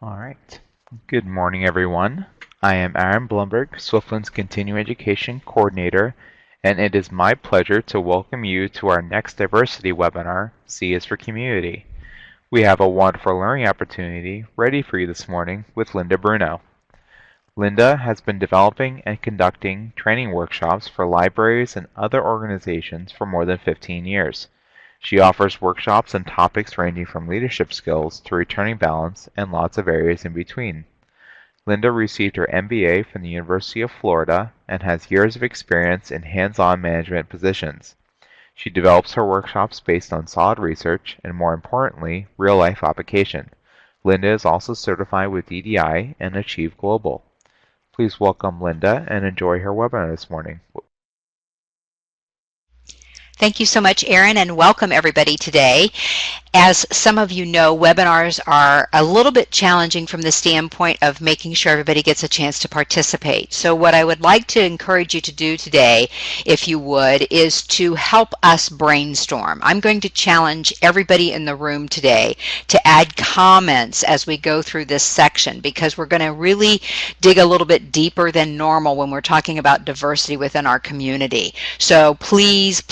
All right. Good morning, everyone. I am Aaron Blumberg, Swiftland's Continuing Education Coordinator, and it is my pleasure to welcome you to our next diversity webinar, C is for Community. We have a wonderful learning opportunity ready for you this morning with Linda Bruno. Linda has been developing and conducting training workshops for libraries and other organizations for more than 15 years. She offers workshops on topics ranging from leadership skills to returning balance and lots of areas in between. Linda received her MBA from the University of Florida and has years of experience in hands-on management positions. She develops her workshops based on solid research and, more importantly, real-life application. Linda is also certified with DDI and Achieve Global. Please welcome Linda and enjoy her webinar this morning. Thank you so much, Aaron, and welcome everybody today. As some of you know, webinars are a little bit challenging from the standpoint of making sure everybody gets a chance to participate. So what I would like to encourage you to do today, if you would, is to help us brainstorm. I'm going to challenge everybody in the room today to add comments as we go through this section, because we're going to really dig a little bit deeper than normal when we're talking about diversity within our community. So please,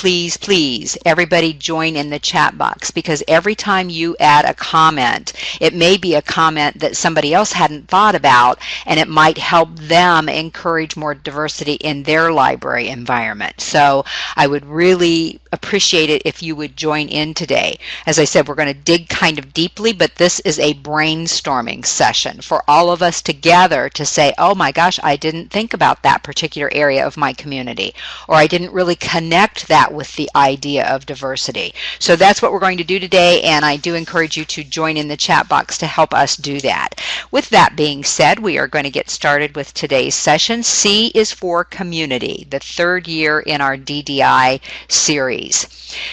everybody join in the chat box, because every time you add a comment, it may be a comment that somebody else hadn't thought about, and it might help them encourage more diversity in their library environment. So I would really appreciate it if you would join in today. As I said, we're going to dig kind of deeply, but this is a brainstorming session for all of us together to say, oh my gosh, I didn't think about that particular area of my community, or I didn't really connect that with the idea of diversity. So that's what we're going to do today, and I do encourage you to join in the chat box to help us do that. With that being said, we are going to get started with today's session. C is for Community, the third year in our DDI series.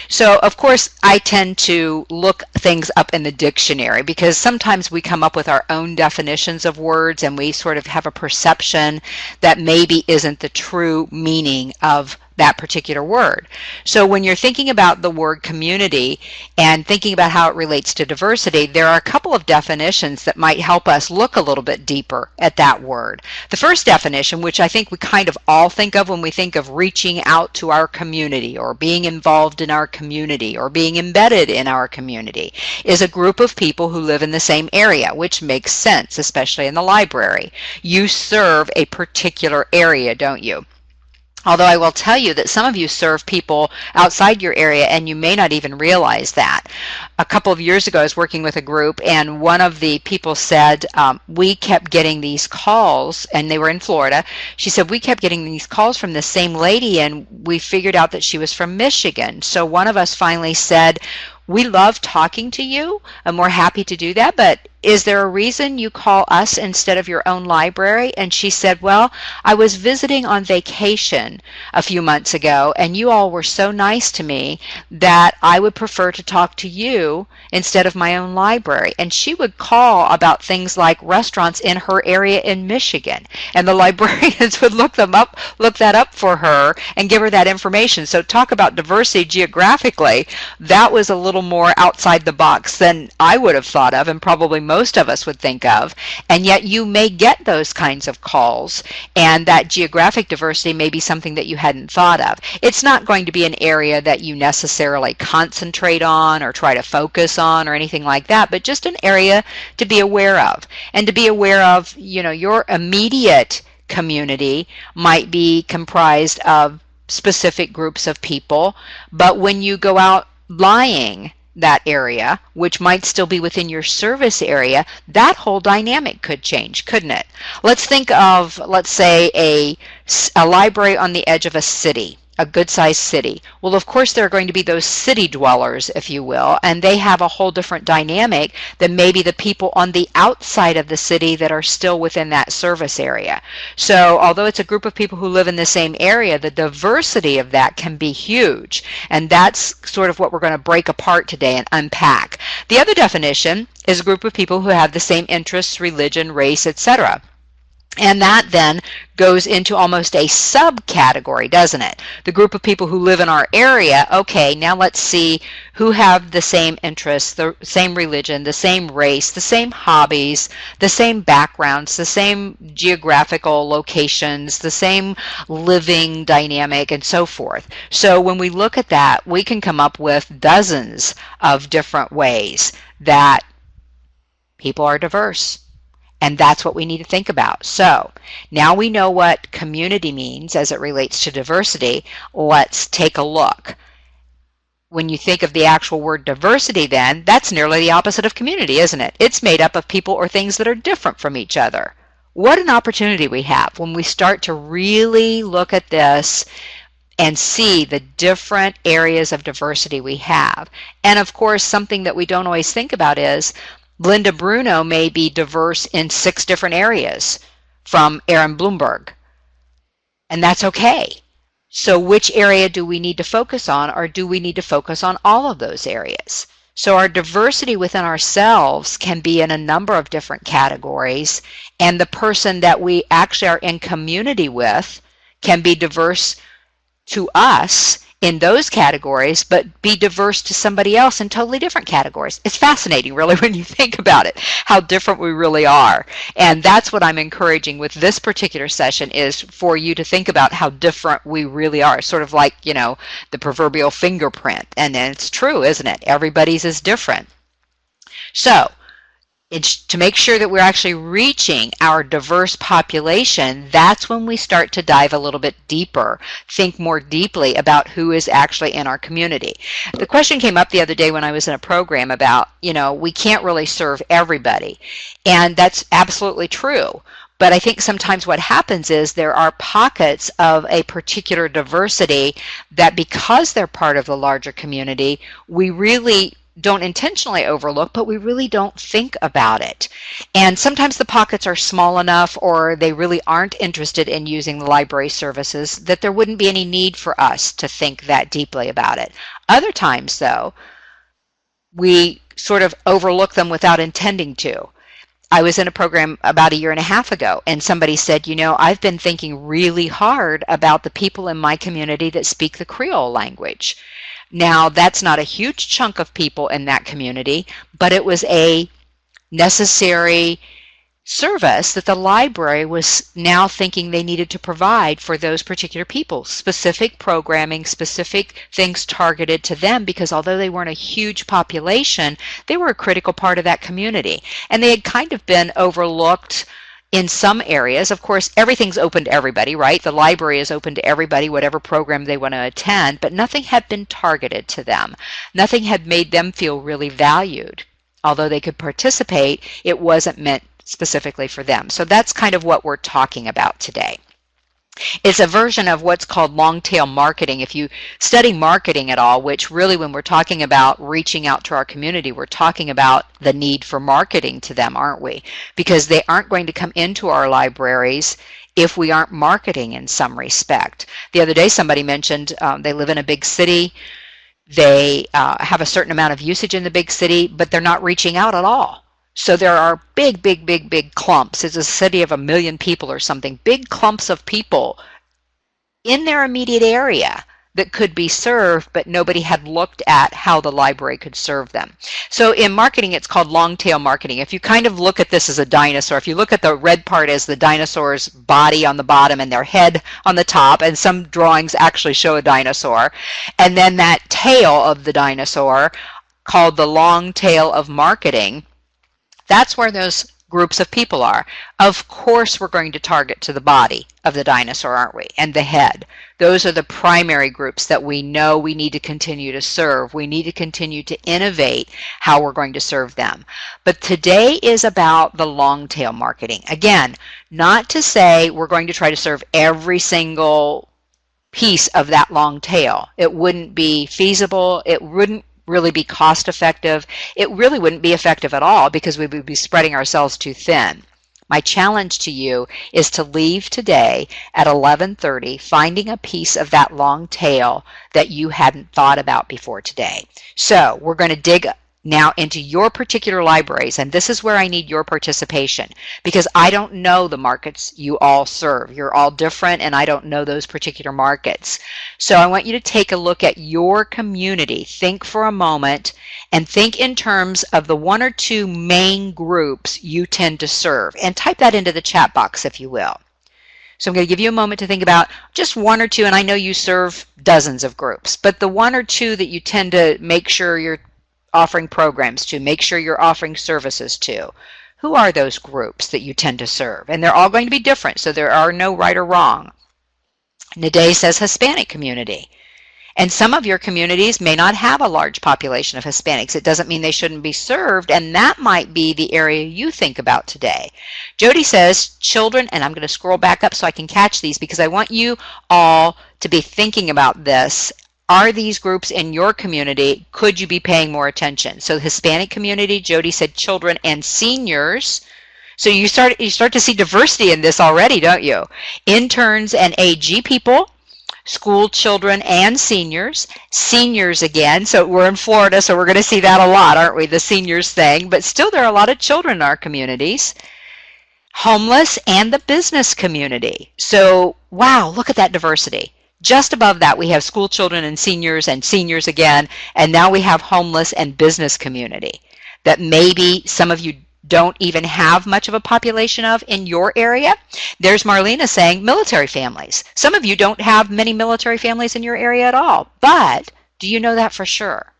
So, of course, I tend to look things up in the dictionary, because sometimes we come up with our own definitions of words and we sort of have a perception that maybe isn't the true meaning of that particular word. So when you're thinking about the word community and thinking about how it relates to diversity, there are a couple of definitions that might help us look a little bit deeper at that word. The first definition, which I think we kind of all think of when we think of reaching out to our community or being involved in our community or being embedded in our community, is a group of people who live in the same area, which makes sense, especially in the library. You serve a particular area, don't you? Although I will tell you that some of you serve people outside your area and you may not even realize that. A couple of years ago I was working with a group, and one of the people said, we kept getting these calls, and they were in Florida. She said, we kept getting these calls from the same lady, and we figured out that she was from Michigan. So one of us finally said, we love talking to you and we're happy to do that, but is there a reason you call us instead of your own library? And she said, well, I was visiting on vacation a few months ago, and you all were so nice to me that I would prefer to talk to you instead of my own library. And she would call about things like restaurants in her area in Michigan, and the librarians would look that up for her and give her that information. So talk about diversity geographically. That was a little more outside the box than I would have thought of, and probably most of us would think of, and yet you may get those kinds of calls, and that geographic diversity may be something that you hadn't thought of. It's not going to be an area that you necessarily concentrate on or try to focus on or anything like that, but just an area to be aware of. And to be aware of, your immediate community might be comprised of specific groups of people, but when you go out lying that area, which might still be within your service area, that whole dynamic could change, couldn't it? Let's think of, let's say, a library on the edge of a city, a good-sized city. Well, of course, there are going to be those city dwellers, if you will, and they have a whole different dynamic than maybe the people on the outside of the city that are still within that service area. So although it's a group of people who live in the same area, the diversity of that can be huge, and that's sort of what we're going to break apart today and unpack. The other definition is a group of people who have the same interests, religion, race, etc. And that then goes into almost a subcategory, doesn't it? The group of people who live in our area, okay, now let's see who have the same interests, the same religion, the same race, the same hobbies, the same backgrounds, the same geographical locations, the same living dynamic, and so forth. So when we look at that, we can come up with dozens of different ways that people are diverse. And that's what we need to think about. So now we know what community means as it relates to diversity. Let's take a look. When you think of the actual word diversity, then that's nearly the opposite of community, isn't it? It's made up of people or things that are different from each other. What an opportunity we have when we start to really look at this and see the different areas of diversity we have. And of course, something that we don't always think about is Linda Bruno may be diverse in 6 different areas from Aaron Bloomberg, and that's okay. So which area do we need to focus on, or do we need to focus on all of those areas? So our diversity within ourselves can be in a number of different categories, and the person that we actually are in community with can be diverse to us in those categories, but be diverse to somebody else in totally different categories. It's fascinating, really, when you think about it, how different we really are. And that's what I'm encouraging with this particular session, is for you to think about how different we really are. Sort of like, the proverbial fingerprint. And it's true, isn't it? Everybody's is different. So, it's to make sure that we're actually reaching our diverse population, that's when we start to dive a little bit deeper, think more deeply about who is actually in our community. The question came up the other day when I was in a program about, we can't really serve everybody. And that's absolutely true. But I think sometimes what happens is there are pockets of a particular diversity that, because they're part of the larger community, we really don't intentionally overlook, but we really don't think about it. And sometimes the pockets are small enough, or they really aren't interested in using the library services, that there wouldn't be any need for us to think that deeply about it. Other times, though, we sort of overlook them without intending to. I was in a program about 1.5 years ago, and somebody said, I've been thinking really hard about the people in my community that speak the Creole language. Now, that's not a huge chunk of people in that community, but it was a necessary service that the library was now thinking they needed to provide for those particular people. Specific programming, specific things targeted to them, because although they weren't a huge population, they were a critical part of that community. And they had kind of been overlooked in some areas. Of course, everything's open to everybody, right? The library is open to everybody, whatever program they want to attend, but nothing had been targeted to them. Nothing had made them feel really valued. Although they could participate, it wasn't meant specifically for them. So that's kind of what we're talking about today. It's a version of what's called Longtail Marketing. If you study marketing at all, which really, when we're talking about reaching out to our community, we're talking about the need for marketing to them, aren't we? Because they aren't going to come into our libraries if we aren't marketing in some respect. The other day somebody mentioned they live in a big city. They have a certain amount of usage in the big city, but they're not reaching out at all. So there are big clumps. It's a city of 1 million people or something. Big clumps of people in their immediate area that could be served, but nobody had looked at how the library could serve them. So in marketing, it's called Longtail Marketing. If you kind of look at this as a dinosaur, if you look at the red part as the dinosaur's body on the bottom and their head on the top, and some drawings actually show a dinosaur, and then that tail of the dinosaur called the long tail of marketing, that's where those groups of people are. Of course, we're going to target to the body of the dinosaur, aren't we? And the head. Those are the primary groups that we know we need to continue to serve. We need to continue to innovate how we're going to serve them. But today is about the long tail marketing. Again, not to say we're going to try to serve every single piece of that long tail. It wouldn't be feasible. It wouldn't really be cost effective. It really wouldn't be effective at all, because we would be spreading ourselves too thin. My challenge to you is to leave today at 11:30 finding a piece of that long tail that you hadn't thought about before today. So we're going to dig now into your particular libraries, and this is where I need your participation because I don't know the markets you all serve. You're all different and I don't know those particular markets. So I want you to take a look at your community. Think for a moment and think in terms of the one or two main groups you tend to serve, and type that into the chat box if you will. So I'm going to give you a moment to think about just one or two, and I know you serve dozens of groups, but the one or two that you tend to make sure you're offering programs to, make sure you're offering services to. Who are those groups that you tend to serve? And they're all going to be different, so there are no right or wrong. Nade says Hispanic community. And some of your communities may not have a large population of Hispanics. It doesn't mean they shouldn't be served, and that might be the area you think about today. Jody says children, and I'm going to scroll back up so I can catch these because I want you all to be thinking about this. Are these groups in your community? Could you be paying more attention? So the Hispanic community, Jody said children and seniors. So you start to see diversity in this already, don't you? Interns and AG people, school children and seniors, seniors again. So we're in Florida, so we're going to see that a lot, aren't we? The seniors thing, but still there are a lot of children in our communities. Homeless and the business community. So wow, look at that diversity. Just above that, we have school children and seniors again, and now we have homeless and business community that maybe some of you don't even have much of a population of in your area. There's Marlena saying military families. Some of you don't have many military families in your area at all, but do you know that for sure?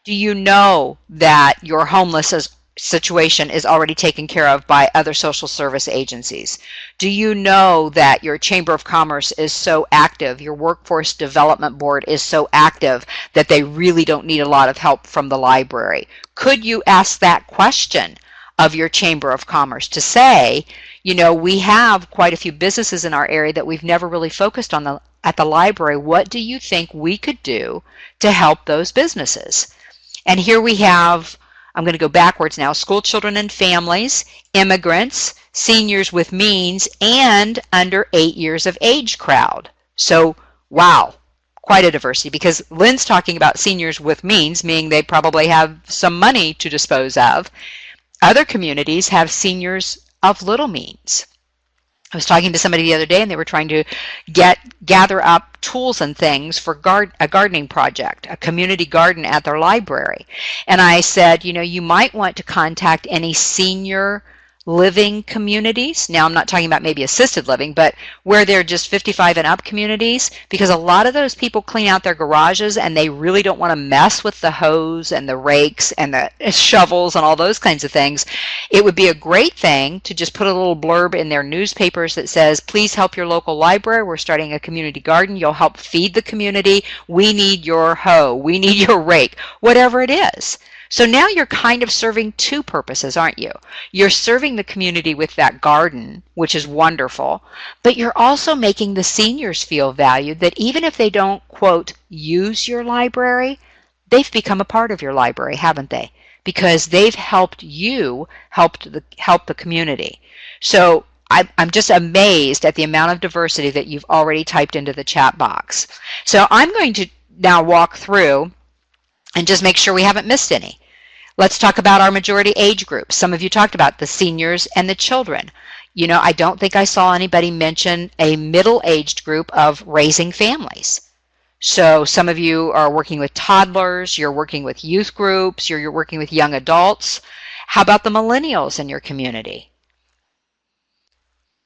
Do you know that your homeless situation is already taken care of by other social service agencies? Do you know that your Chamber of Commerce is so active, your Workforce Development Board is so active that they really don't need a lot of help from the library? Could you ask that question of your Chamber of Commerce to say, you know, we have quite a few businesses in our area that we've never really focused on at the library. What do you think we could do to help those businesses? And here we have, I'm going to go backwards now, school children and families, immigrants, seniors with means, and under 8 years of age crowd. So, wow, quite a diversity, because Lynn's talking about seniors with means, meaning they probably have some money to dispose of. Other communities have seniors of little means. I was talking to somebody the other day and they were trying to gather up tools and things for a gardening project, a community garden at their library. And I said, you know, you might want to contact any senior living communities. Now, I'm not talking about maybe assisted living, but where they're just 55 and up communities, because a lot of those people clean out their garages and they really don't want to mess with the hose and the rakes and the shovels and all those kinds of things. It would be a great thing to just put a little blurb in their newspapers that says, please help your local library. We're starting a community garden. You'll help feed the community. We need your hoe. We need your rake, whatever it is. So now you're kind of serving two purposes, aren't you? You're serving the community with that garden, which is wonderful, but you're also making the seniors feel valued, that even if they don't, quote, use your library, they've become a part of your library, haven't they? Because they've helped you help the community. So I'm just amazed at the amount of diversity that you've already typed into the chat box. So I'm going to now walk through and just make sure we haven't missed any. Let's talk about our majority age groups. Some of you talked about the seniors and the children. You know, I don't think I saw anybody mention a middle-aged group of raising families. So some of you are working with toddlers, you're working with youth groups, you're working with young adults. How about the millennials in your community?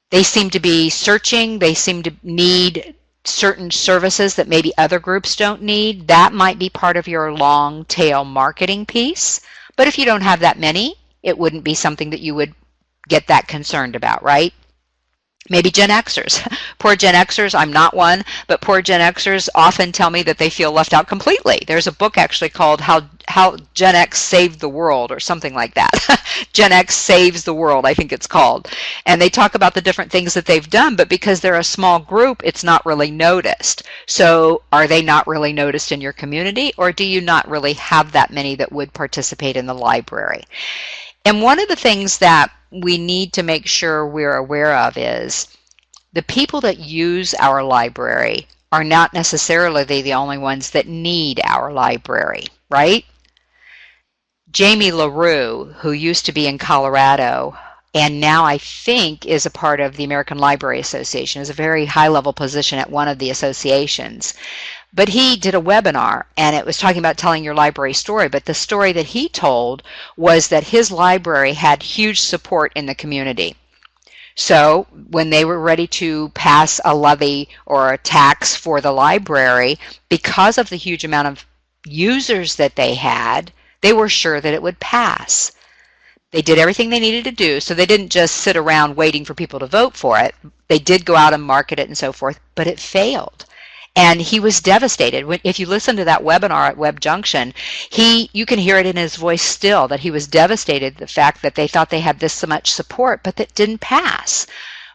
They seem to be searching, they seem to need certain services that maybe other groups don't need. That might be part of your long tail marketing piece. But if you don't have that many, it wouldn't be something that you would get that concerned about, right? Maybe Gen Xers. Poor Gen Xers, I'm not one, but poor Gen Xers often tell me that they feel left out completely. There's a book actually called How Gen X Saved the World or something like that. Gen X Saves the World, I think it's called. And they talk about the different things that they've done, but because they're a small group, it's not really noticed. So are they not really noticed in your community, or do you not really have that many that would participate in the library? And one of the things that we need to make sure we're aware of is the people that use our library are not necessarily the only ones that need our library, right? Jamie LaRue, who used to be in Colorado and now I think is a part of the American Library Association, is a very high-level position at one of the associations. But he did a webinar, and it was talking about telling your library story. But the story that he told was that his library had huge support in the community. So when they were ready to pass a levy or a tax for the library, because of the huge amount of users that they had, they were sure that it would pass. They did everything they needed to do, so they didn't just sit around waiting for people to vote for it. They did go out and market it and so forth, but it failed. And he was devastated. If you listen to that webinar at Web Junction, you can hear it in his voice still that he was devastated, the fact that they thought they had this much support, but that didn't pass.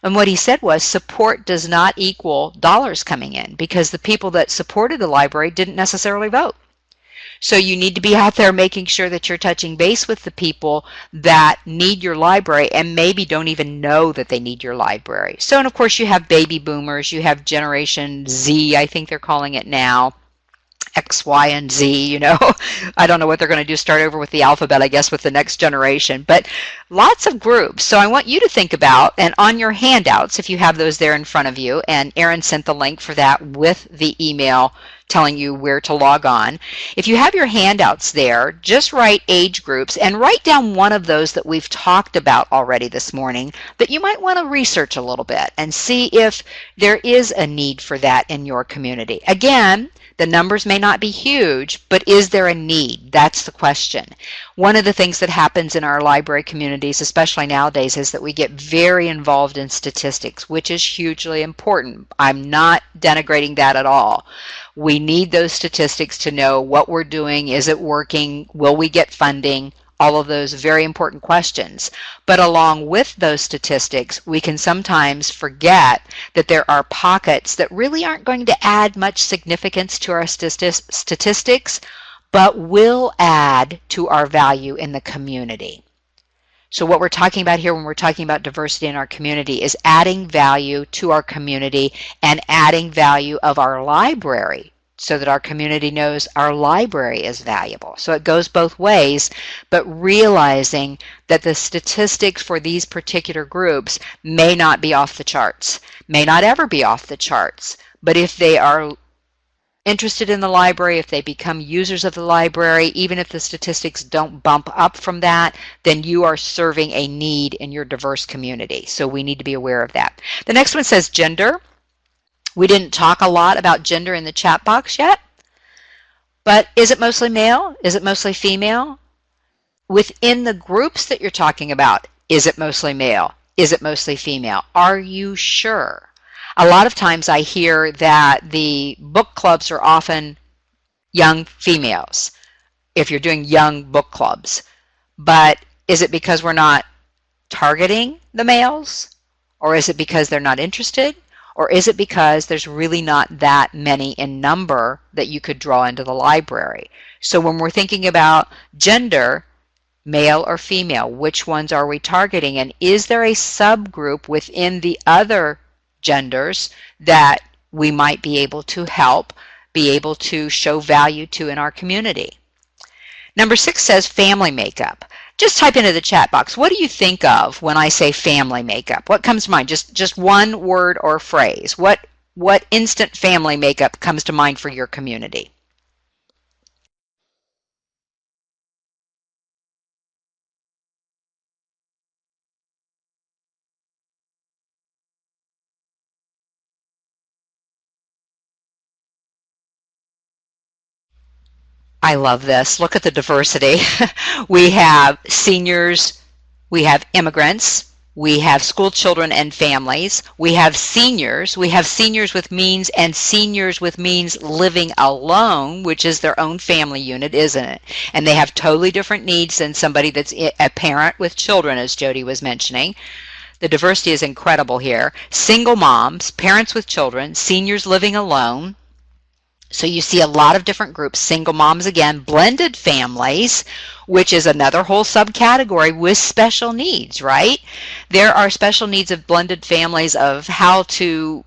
And what he said was support does not equal dollars coming in, because the people that supported the library didn't necessarily vote. So you need to be out there making sure that you're touching base with the people that need your library and maybe don't even know that they need your library. So, and of course, you have baby boomers, you have Generation Z, I think they're calling it now. X, Y, and Z, you know. I don't know what they're going to do, start over with the alphabet, I guess, with the next generation. But lots of groups. So I want you to think about, and on your handouts, if you have those there in front of you, and Erin sent the link for that with the email telling you where to log on. If you have your handouts there, just write age groups and write down one of those that we've talked about already this morning that you might want to research a little bit and see if there is a need for that in your community. Again, the numbers may not be huge, but is there a need? That's the question. One of the things that happens in our library communities, especially nowadays, is that we get very involved in statistics, which is hugely important. I'm not denigrating that at all. We need those statistics to know what we're doing. Is it working? Will we get funding? All of those very important questions. But along with those statistics, we can sometimes forget that there are pockets that really aren't going to add much significance to our statistics, but will add to our value in the community. So what we're talking about here when we're talking about diversity in our community is adding value to our community and adding value of our library, so that our community knows our library is valuable. So it goes both ways, but realizing that the statistics for these particular groups may not be off the charts, may not ever be off the charts, but if they are interested in the library, if they become users of the library, even if the statistics don't bump up from that, then you are serving a need in your diverse community. So we need to be aware of that. The next one says gender. We didn't talk a lot about gender in the chat box yet, but is it mostly male? Is it mostly female? Within the groups that you're talking about, is it mostly male? Is it mostly female? Are you sure? A lot of times I hear that the book clubs are often young females, if you're doing young book clubs. But is it because we're not targeting the males? Or is it because they're not interested? Or is it because there's really not that many in number that you could draw into the library? So when we're thinking about gender, male or female, which ones are we targeting? And is there a subgroup within the other genders that we might be able to help, be able to show value to in our community? Number 6 says family makeup. Just type into the chat box, what do you think of when I say family makeup? What comes to mind? Just one word or phrase. What instant family makeup comes to mind for your community? I love this. Look at the diversity. We have seniors, we have immigrants, we have school children and families, we have seniors with means, and seniors with means living alone, which is their own family unit, isn't it? And they have totally different needs than somebody that's a parent with children, as Jody was mentioning. The diversity is incredible here. Single moms, parents with children, seniors living alone, So you see a lot of different groups, single moms again, blended families, which is another whole subcategory with special needs, right? There are special needs of blended families of how to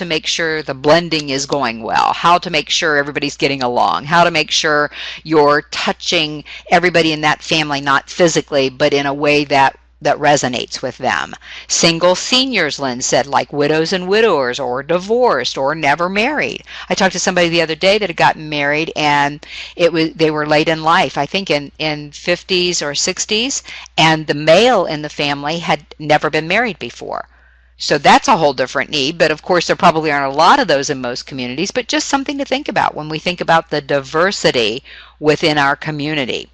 make sure the blending is going well, how to make sure everybody's getting along, how to make sure you're touching everybody in that family, not physically, but in a way that resonates with them. Single seniors, Lynn said, like widows and widowers, or divorced, or never married. I talked to somebody the other day that had gotten married, and they were late in life, I think in 50s or 60s, and the male in the family had never been married before. So that's a whole different need, but of course there probably aren't a lot of those in most communities, but just something to think about when we think about the diversity within our community.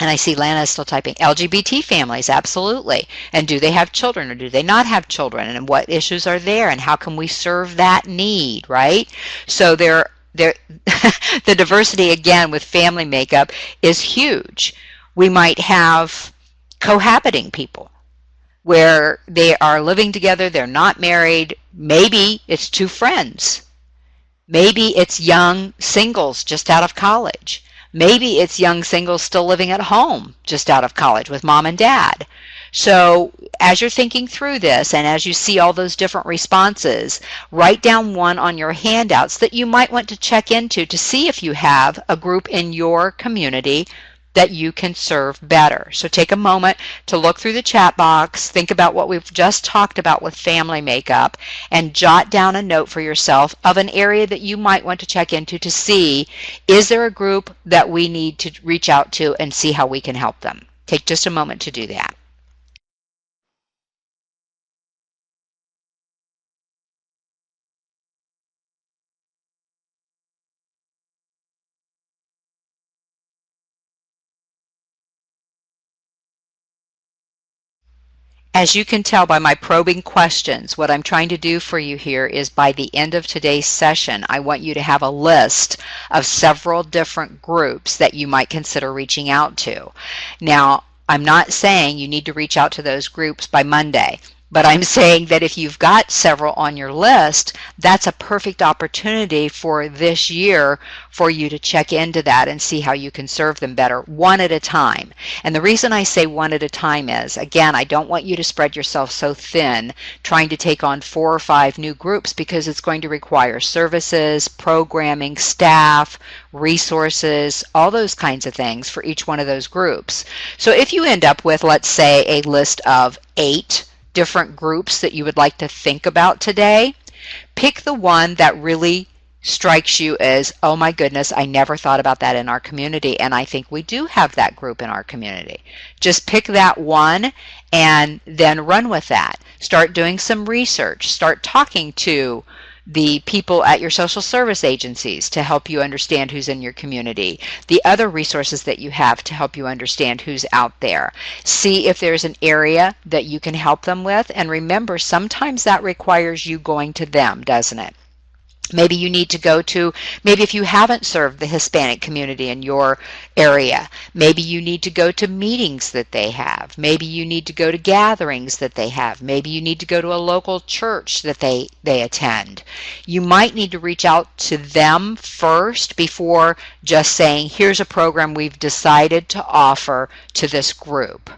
And I see Lana is still typing. LGBT families, absolutely. And do they have children or do they not have children? And what issues are there? And how can we serve that need, right? So the diversity, again, with family makeup is huge. We might have cohabiting people where they are living together, they're not married. Maybe it's two friends. Maybe it's young singles just out of college. Maybe it's young singles still living at home just out of college with mom and dad. So as you're thinking through this and as you see all those different responses, write down one on your handouts that you might want to check into to see if you have a group in your community that you can serve better. So take a moment to look through the chat box, think about what we've just talked about with family makeup, and jot down a note for yourself of an area that you might want to check into to see, is there a group that we need to reach out to and see how we can help them. Take just a moment to do that. As you can tell by my probing questions, what I'm trying to do for you here is by the end of today's session, I want you to have a list of several different groups that you might consider reaching out to. Now, I'm not saying you need to reach out to those groups by Monday. But I'm saying that if you've got several on your list, that's a perfect opportunity for this year for you to check into that and see how you can serve them better, one at a time. And the reason I say one at a time is, again, I don't want you to spread yourself so thin trying to take on 4 or 5 new groups, because it's going to require services, programming, staff, resources, all those kinds of things for each one of those groups. So if you end up with, let's say, a list of 8 different groups that you would like to think about today, pick the one that really strikes you as, oh my goodness, I never thought about that in our community, and I think we do have that group in our community. Just pick that one and then run with that. Start doing some research. Start talking to the people at your social service agencies to help you understand who's in your community, the other resources that you have to help you understand who's out there. See if there's an area that you can help them with, and remember, sometimes that requires you going to them, doesn't it? Maybe you need to go to, maybe if you haven't served the Hispanic community in your area, maybe you need to go to meetings that they have. Maybe you need to go to gatherings that they have. Maybe you need to go to a local church that they attend. You might need to reach out to them first before just saying, here's a program we've decided to offer to this group.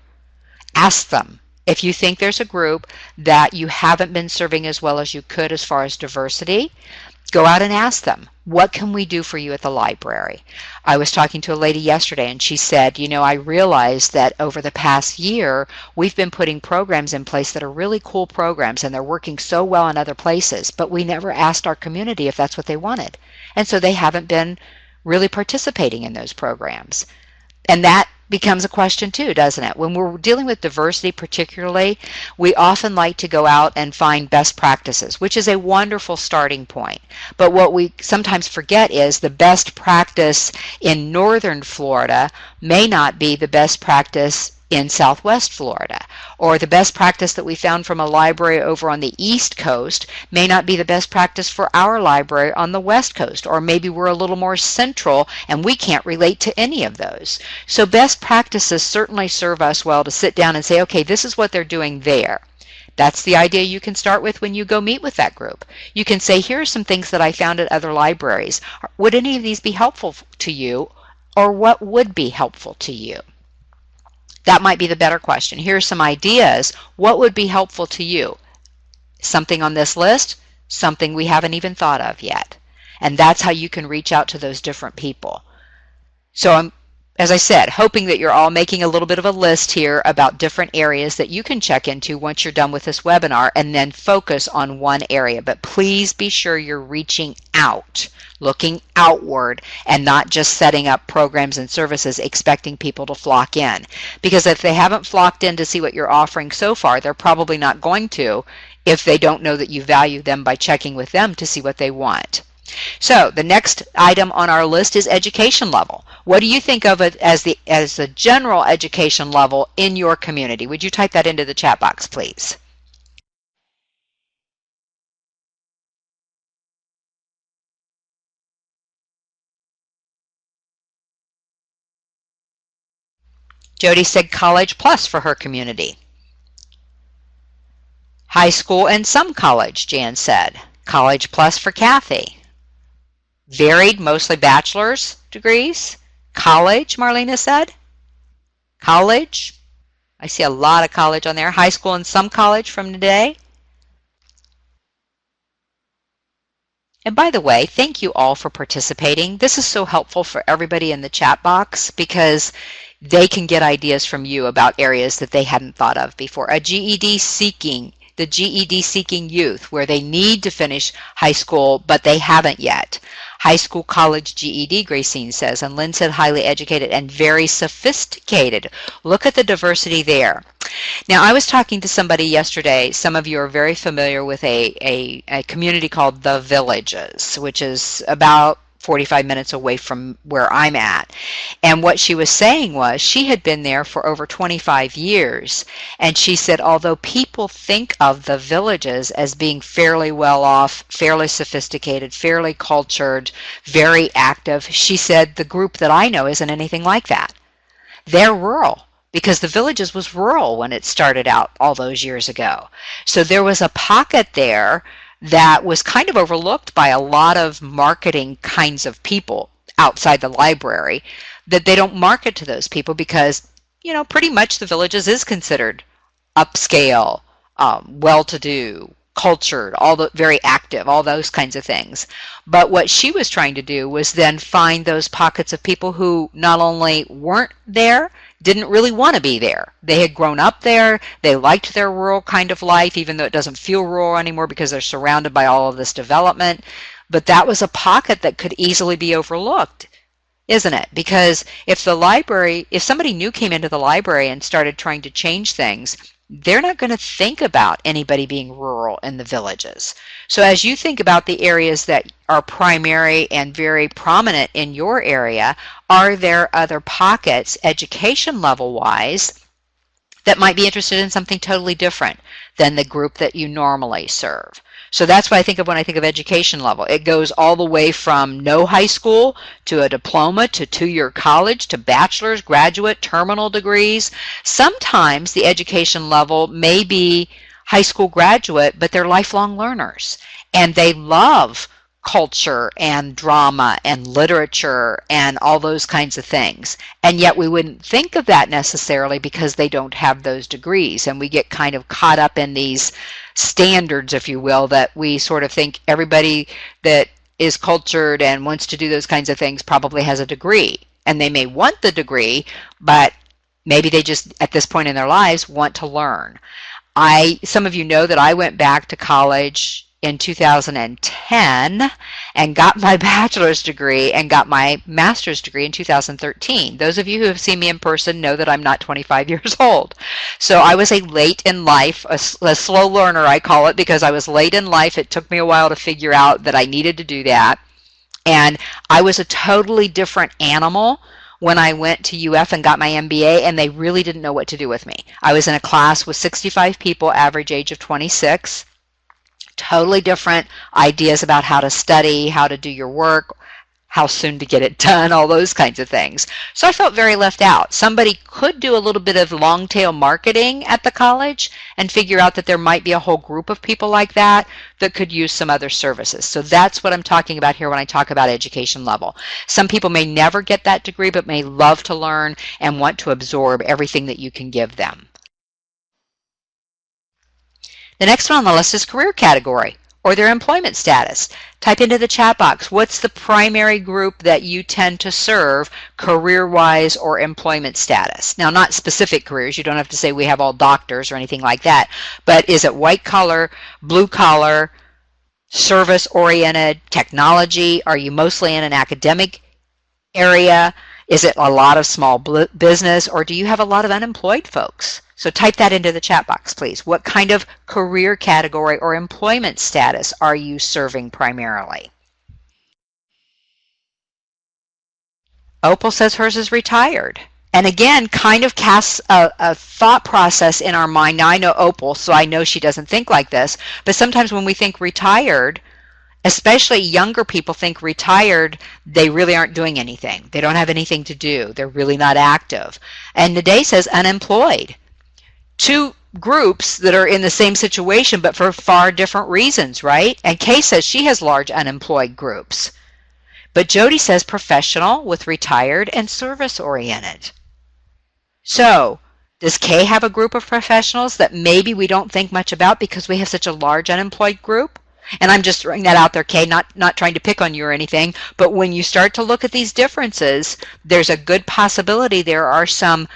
Ask them. If you think there's a group that you haven't been serving as well as you could as far as diversity, go out and ask them, what can we do for you at the library? I was talking to a lady yesterday and she said, you know, I realized that over the past year, we've been putting programs in place that are really cool programs and they're working so well in other places, but we never asked our community if that's what they wanted. And so they haven't been really participating in those programs. And that becomes a question too, doesn't it? When we're dealing with diversity particularly, we often like to go out and find best practices, which is a wonderful starting point. But what we sometimes forget is the best practice in northern Florida may not be the best practice in southwest Florida, or the best practice that we found from a library over on the east coast may not be the best practice for our library on the west coast, or maybe we're a little more central and we can't relate to any of those. So best practices certainly serve us well to sit down and say, okay, this is what they're doing there. That's the idea you can start with when you go meet with that group. You can say, here are some things that I found at other libraries. Would any of these be helpful to you, or what would be helpful to you? That might be the better question. Here are some ideas. What would be helpful to you? Something on this list, something we haven't even thought of yet. And that's how you can reach out to those different people. So I'm, as I said, hoping that you're all making a little bit of a list here about different areas that you can check into once you're done with this webinar, and then focus on one area. But please be sure you're reaching out, looking outward, and not just setting up programs and services expecting people to flock in. Because if they haven't flocked in to see what you're offering so far, they're probably not going to if they don't know that you value them by checking with them to see what they want. So the next item on our list is education level. What do you think of it as the general education level in your community? Would you type that into the chat box, please? Jody said college plus for her community. High school and some college, Jan said. College plus for Kathy. Varied, mostly bachelor's degrees. College, Marlena said. College. I see a lot of college on there. High school and some college from today. And by the way, thank you all for participating. This is so helpful for everybody in the chat box because they can get ideas from you about areas that they hadn't thought of before. The GED seeking youth, where they need to finish high school, but they haven't yet. High school, college, GED, Gracine says, and Lynn said highly educated and very sophisticated. Look at the diversity there. Now, I was talking to somebody yesterday. Some of you are very familiar with a community called The Villages, which is about 45 minutes away from where I'm at. And what she was saying was she had been there for over 25 years. And she said, although people think of the villages as being fairly well off, fairly sophisticated, fairly cultured, very active, she said the group that I know isn't anything like that. They're rural, because the Villages was rural when it started out all those years ago. So there was a pocket there that was kind of overlooked by a lot of marketing kinds of people outside the library, that they don't market to those people because, you know, pretty much the Villages is considered upscale, well-to-do, cultured, all the very active, all those kinds of things. But what she was trying to do was then find those pockets of people who not only weren't there, didn't really want to be there. They had grown up there. They liked their rural kind of life, even though it doesn't feel rural anymore because they're surrounded by all of this development. But that was a pocket that could easily be overlooked, isn't it? Because if somebody new came into the library and started trying to change things, they're not going to think about anybody being rural in the Villages. So as you think about the areas that are primary and very prominent in your area, are there other pockets, education level wise, that might be interested in something totally different than the group that you normally serve? So that's what I think of when I think of education level. It goes all the way from no high school to a diploma to two-year college to bachelor's, graduate, terminal degrees. Sometimes the education level may be high school graduate, but they're lifelong learners and they love culture and drama and literature and all those kinds of things. And yet we wouldn't think of that necessarily because they don't have those degrees. And we get kind of caught up in these standards, if you will, that we sort of think everybody that is cultured and wants to do those kinds of things probably has a degree. And they may want the degree, but maybe they just, at this point in their lives, want to learn. Some of you know that I went back to college in 2010 and got my bachelor's degree and got my master's degree in 2013. Those of you who have seen me in person know that I'm not 25 years old. So I was a late in life, a slow learner I call it, because I was late in life. It took me a while to figure out that I needed to do that. And I was a totally different animal when I went to UF and got my MBA, and they really didn't know what to do with me. I was in a class with 65 people, average age of 26. Totally different ideas about how to study, how to do your work, how soon to get it done, all those kinds of things. So I felt very left out. Somebody could do a little bit of long-tail marketing at the college and figure out that there might be a whole group of people like that that could use some other services. So that's what I'm talking about here when I talk about education level. Some people may never get that degree, but may love to learn and want to absorb everything that you can give them. The next one on the list is career category or their employment status. Type into the chat box, what's the primary group that you tend to serve career-wise or employment status? Now, not specific careers. You don't have to say we have all doctors or anything like that. But is it white collar, blue collar, service-oriented, technology? Are you mostly in an academic area? Is it a lot of small business, or do you have a lot of unemployed folks? So type that into the chat box, please. What kind of career category or employment status are you serving primarily? Opal says hers is retired. And again, kind of casts a thought process in our mind. Now, I know Opal, so I know she doesn't think like this. But sometimes when we think retired, especially younger people think retired, they really aren't doing anything. They don't have anything to do. They're really not active. And the day says unemployed. Two groups that are in the same situation but for far different reasons, right? And Kay says she has large unemployed groups. But Jody says professional with retired and service-oriented. So, does Kay have a group of professionals that maybe we don't think much about because we have such a large unemployed group? And I'm just throwing that out there, Kay, not trying to pick on you or anything, but when you start to look at these differences, there's a good possibility there are some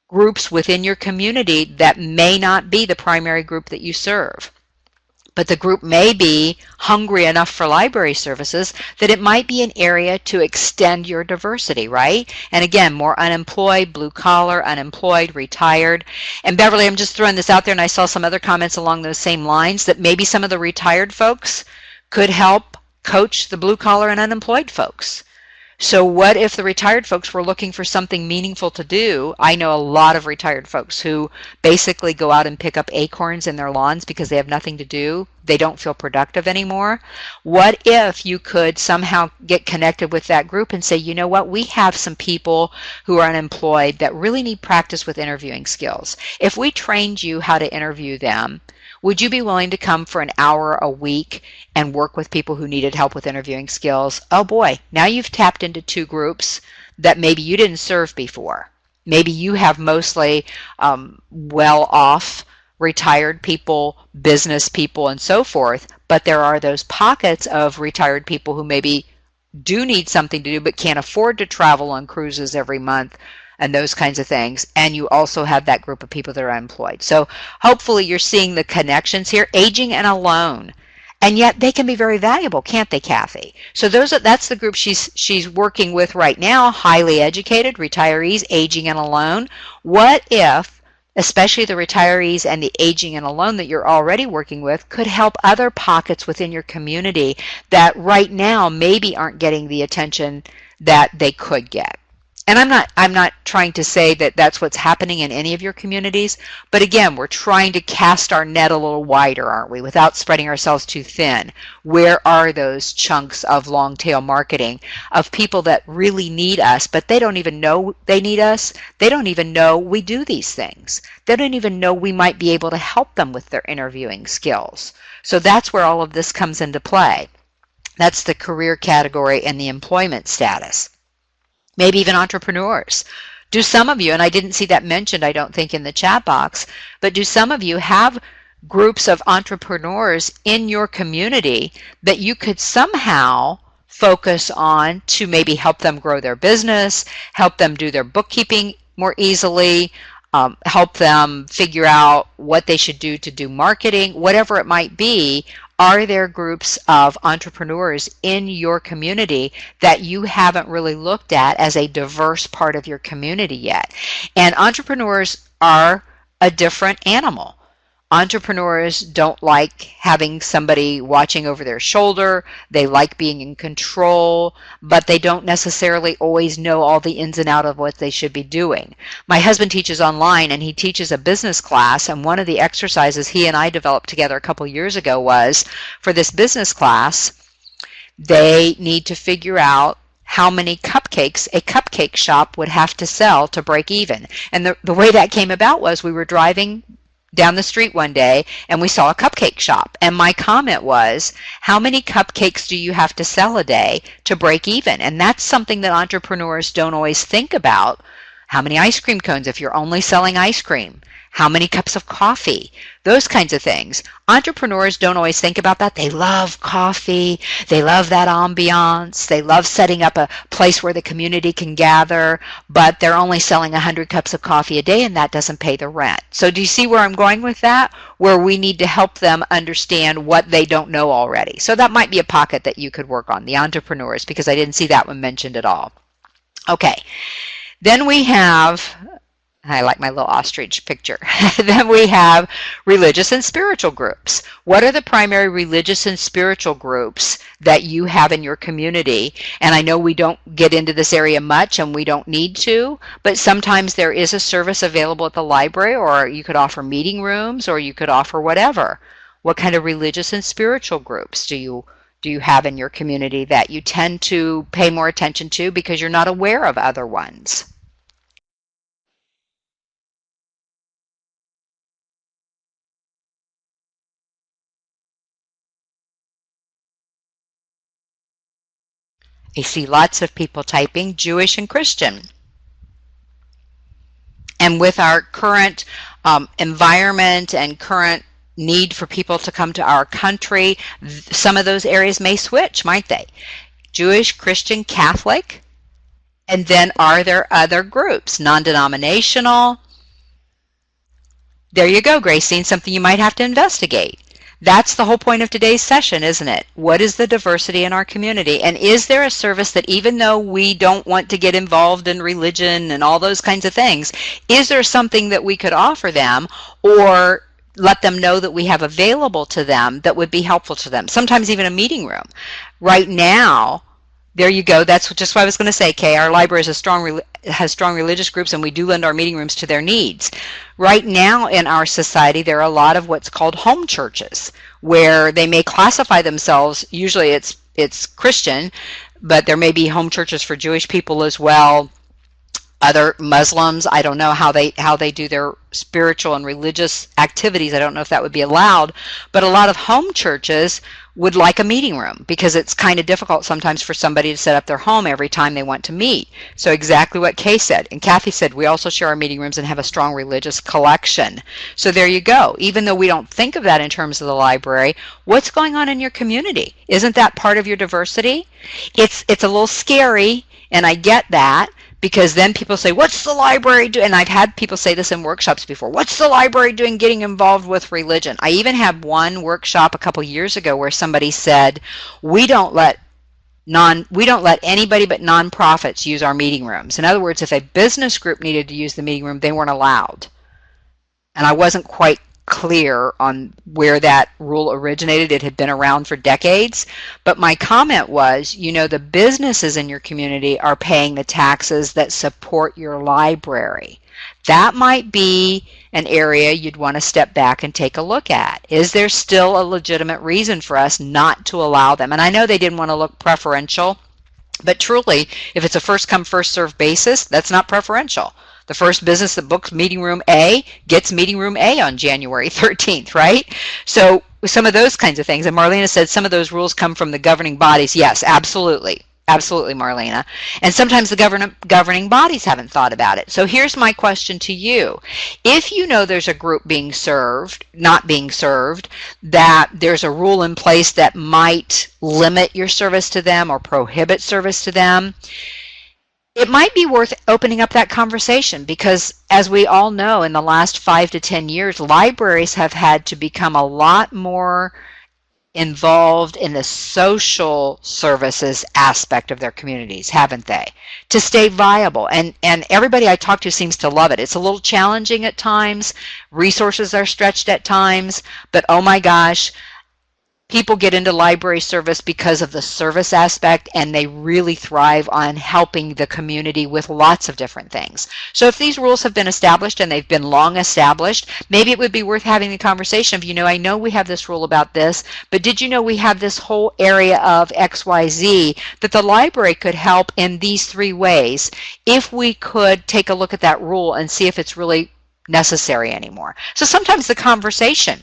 groups within your community that may not be the primary group that you serve. But the group may be hungry enough for library services that it might be an area to extend your diversity, right? And again, more unemployed, blue collar, unemployed, retired. And Beverly, I'm just throwing this out there, and I saw some other comments along those same lines that maybe some of the retired folks could help coach the blue collar and unemployed folks. So what if the retired folks were looking for something meaningful to do? I know a lot of retired folks who basically go out and pick up acorns in their lawns because they have nothing to do. They don't feel productive anymore. What if you could somehow get connected with that group and say, you know what, we have some people who are unemployed that really need practice with interviewing skills. If we trained you how to interview them, would you be willing to come for an hour a week and work with people who needed help with interviewing skills? Oh boy, now you've tapped into two groups that maybe you didn't serve before. Maybe you have mostly well-off retired people, business people, and so forth, but there are those pockets of retired people who maybe do need something to do but can't afford to travel on cruises every month and those kinds of things. And you also have that group of people that are unemployed. So hopefully you're seeing the connections here. Aging and alone. And yet they can be very valuable, can't they, Kathy? So that's the group she's working with right now, highly educated, retirees, aging and alone. What if, especially the retirees and the aging and alone that you're already working with, could help other pockets within your community that right now maybe aren't getting the attention that they could get? And I'm not trying to say that that's what's happening in any of your communities, but again, we're trying to cast our net a little wider, aren't we, without spreading ourselves too thin. Where are those chunks of long-tail marketing of people that really need us, but they don't even know they need us? They don't even know we do these things. They don't even know we might be able to help them with their interviewing skills. So that's where all of this comes into play. That's the career category and the employment status. Maybe even entrepreneurs. Do some of you, and I didn't see that mentioned, I don't think, in the chat box, but do some of you have groups of entrepreneurs in your community that you could somehow focus on to maybe help them grow their business, help them do their bookkeeping more easily, help them figure out what they should do to do marketing, whatever it might be? Are there groups of entrepreneurs in your community that you haven't really looked at as a diverse part of your community yet? And entrepreneurs are a different animal. Entrepreneurs don't like having somebody watching over their shoulder. They like being in control, but they don't necessarily always know all the ins and outs of what they should be doing. My husband teaches online, and he teaches a business class, and one of the exercises he and I developed together a couple years ago was, for this business class, They need to figure out how many cupcakes a cupcake shop would have to sell to break even. And the way that came about was we were driving down the street one day and we saw a cupcake shop. And my comment was, how many cupcakes do you have to sell a day to break even? And that's something that entrepreneurs don't always think about. How many ice cream cones if you're only selling ice cream? How many cups of coffee? Those kinds of things. Entrepreneurs don't always think about that. They love coffee. They love that ambiance. They love setting up a place where the community can gather, but they're only selling 100 cups of coffee a day and that doesn't pay the rent. So do you see where I'm going with that? Where we need to help them understand what they don't know already. So that might be a pocket that you could work on, the entrepreneurs, because I didn't see that one mentioned at all. Okay. Then we have, I like my little ostrich picture. Then we have religious and spiritual groups. What are the primary religious and spiritual groups that you have in your community? And I know we don't get into this area much and we don't need to, but sometimes there is a service available at the library, or you could offer meeting rooms, or you could offer whatever. What kind of religious and spiritual groups do you have in your community that you tend to pay more attention to because you're not aware of other ones? I see lots of people typing Jewish and Christian. And with our current environment and current need for people to come to our country, some of those areas may switch, might they? Jewish, Christian, Catholic. And then are there other groups? Non-denominational. There you go, Gracine, something you might have to investigate. That's the whole point of today's session, isn't it? What is the diversity in our community? And is there a service that, even though we don't want to get involved in religion and all those kinds of things, is there something that we could offer them or let them know that we have available to them that would be helpful to them? Sometimes even a meeting room. Right now, there you go. That's just what I was going to say, Kay. Our library has strong religious groups, and we do lend our meeting rooms to their needs. Right now in our society, there are a lot of what's called home churches, where they may classify themselves, usually it's Christian, but there may be home churches for Jewish people as well, other Muslims. I don't know how they do their spiritual and religious activities. I don't know if that would be allowed, but a lot of home churches would like a meeting room because it's kind of difficult sometimes for somebody to set up their home every time they want to meet. So exactly what Kay said. And Kathy said, we also share our meeting rooms and have a strong religious collection. So there you go. Even though we don't think of that in terms of the library, what's going on in your community? Isn't that part of your diversity? It's a little scary, and I get that, because then people say, what's the library doing? And I've had people say this in workshops before. What's the library doing getting involved with religion? I even had one workshop a couple years ago where somebody said, we don't let anybody but nonprofits use our meeting rooms. In other words, if a business group needed to use the meeting room, they weren't allowed. And I wasn't quite clear on where that rule originated. It had been around for decades. But my comment was, the businesses in your community are paying the taxes that support your library. That might be an area you'd want to step back and take a look at. Is there still a legitimate reason for us not to allow them? And I know they didn't want to look preferential, but truly, if it's a first come, first served basis, that's not preferential. The first business that books meeting room A gets meeting room A on January 13th, right? So some of those kinds of things. And Marlena said some of those rules come from the governing bodies. Yes, absolutely. Absolutely, Marlena. And sometimes the governing bodies haven't thought about it. So here's my question to you. If you know there's a group being served, not being served, that there's a rule in place that might limit your service to them or prohibit service to them, it might be worth opening up that conversation, because as we all know, in the last 5 to 10 years, libraries have had to become a lot more involved in the social services aspect of their communities, haven't they? To stay viable. And everybody I talk to seems to love it. It's a little challenging at times. Resources are stretched at times. But oh my gosh, People get into library service because of the service aspect, and they really thrive on helping the community with lots of different things. So if these rules have been established and they've been long established, maybe it would be worth having the conversation of, I know we have this rule about this, but did you know we have this whole area of XYZ that the library could help in these 3 ways if we could take a look at that rule and see if it's really necessary anymore. So sometimes the conversation.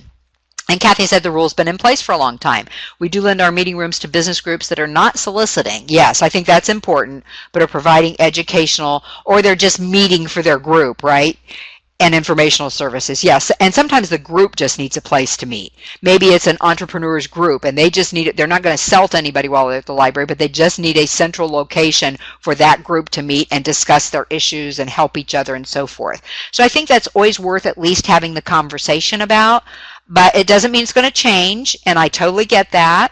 And Kathy said the rule's been in place for a long time. We do lend our meeting rooms to business groups that are not soliciting. Yes, I think that's important, but are providing educational, or they're just meeting for their group, right? And informational services. Yes, and sometimes the group just needs a place to meet. Maybe it's an entrepreneur's group and they just need it. They're not going to sell to anybody while they're at the library, but they just need a central location for that group to meet and discuss their issues and help each other and so forth. So I think that's always worth at least having the conversation about. But it doesn't mean it's going to change, and I totally get that.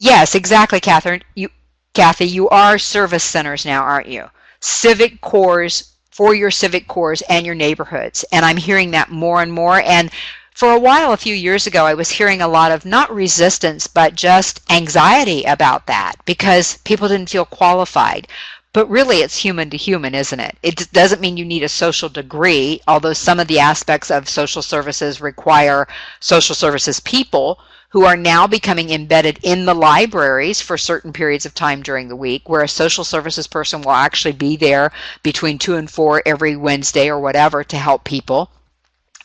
Yes, exactly, Kathy, you are service centers now, aren't you? Civic cores for your civic cores and your neighborhoods, and I'm hearing that more and more. And for a while, a few years ago, I was hearing a lot of not resistance, but just anxiety about that because people didn't feel qualified. But really, it's human to human, isn't it? It doesn't mean you need a social degree, although some of the aspects of social services require social services people who are now becoming embedded in the libraries for certain periods of time during the week, where a social services person will actually be there between 2 and 4 every Wednesday or whatever to help people.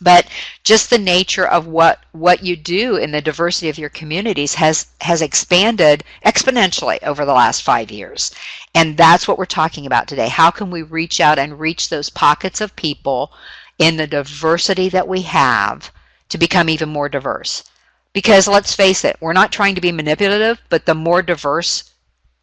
But just the nature of what you do in the diversity of your communities has expanded exponentially over the last 5 years. And that's what we're talking about today. How can we reach out and reach those pockets of people in the diversity that we have to become even more diverse? Because let's face it, we're not trying to be manipulative, but the more diverse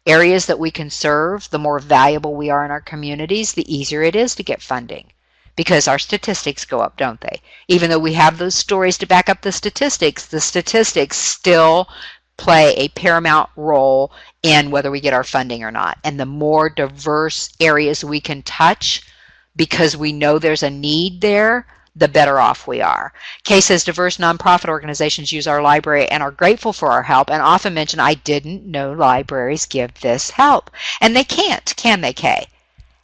areas that we can serve, the more valuable we are in our communities, the easier it is to get funding. Because our statistics go up, don't they? Even though we have those stories to back up the statistics still play a paramount role in whether we get our funding or not. And the more diverse areas we can touch because we know there's a need there, the better off we are. Kay says diverse nonprofit organizations use our library and are grateful for our help and often mention, I didn't know libraries give this help. And they can't, can they, Kay?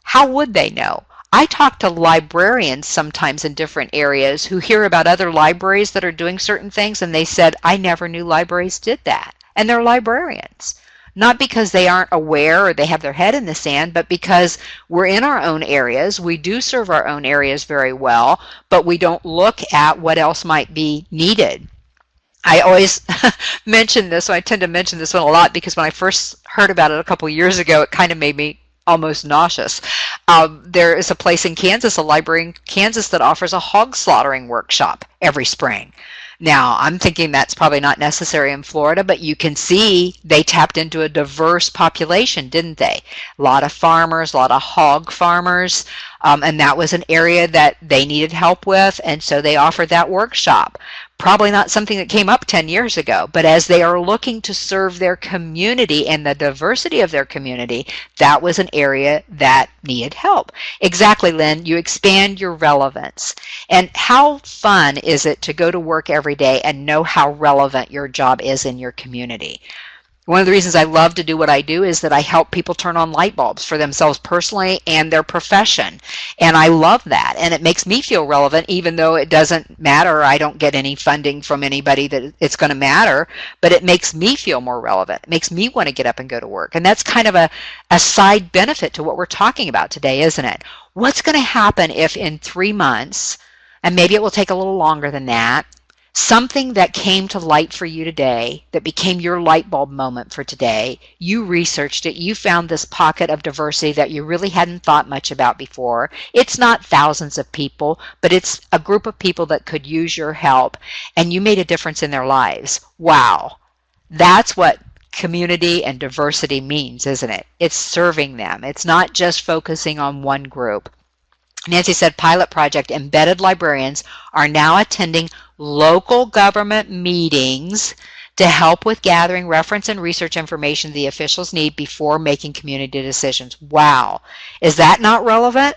How would they know? I talk to librarians sometimes in different areas who hear about other libraries that are doing certain things, and they said, I never knew libraries did that. And they're librarians. Not because they aren't aware or they have their head in the sand, but because we're in our own areas. We do serve our own areas very well, but we don't look at what else might be needed. I always mention this, so I tend to mention this one a lot because when I first heard about it a couple years ago, it kind of made me almost nauseous. There is a place in Kansas, a library in Kansas, that offers a hog slaughtering workshop every spring. Now, I'm thinking that's probably not necessary in Florida, but you can see they tapped into a diverse population, didn't they? A lot of farmers, a lot of hog farmers, and that was an area that they needed help with, and so they offered that workshop. Probably not something that came up 10 years ago, but as they are looking to serve their community and the diversity of their community, that was an area that needed help. Exactly, Lynn. You expand your relevance. And how fun is it to go to work every day and know how relevant your job is in your community? One of the reasons I love to do what I do is that I help people turn on light bulbs for themselves personally and their profession. And I love that. And it makes me feel relevant, even though it doesn't matter. I don't get any funding from anybody that it's going to matter, but it makes me feel more relevant. It makes me want to get up and go to work. And that's kind of a side benefit to what we're talking about today, isn't it? What's going to happen if in 3 months, and maybe it will take a little longer than that, something that came to light for you today, that became your light bulb moment for today, you researched it, you found this pocket of diversity that you really hadn't thought much about before. It's not thousands of people, but it's a group of people that could use your help, and you made a difference in their lives. Wow. That's what community and diversity means, isn't it? It's serving them. It's not just focusing on one group. Nancy said pilot project embedded librarians are now attending local government meetings to help with gathering reference and research information the officials need before making community decisions. Wow. Is that not relevant?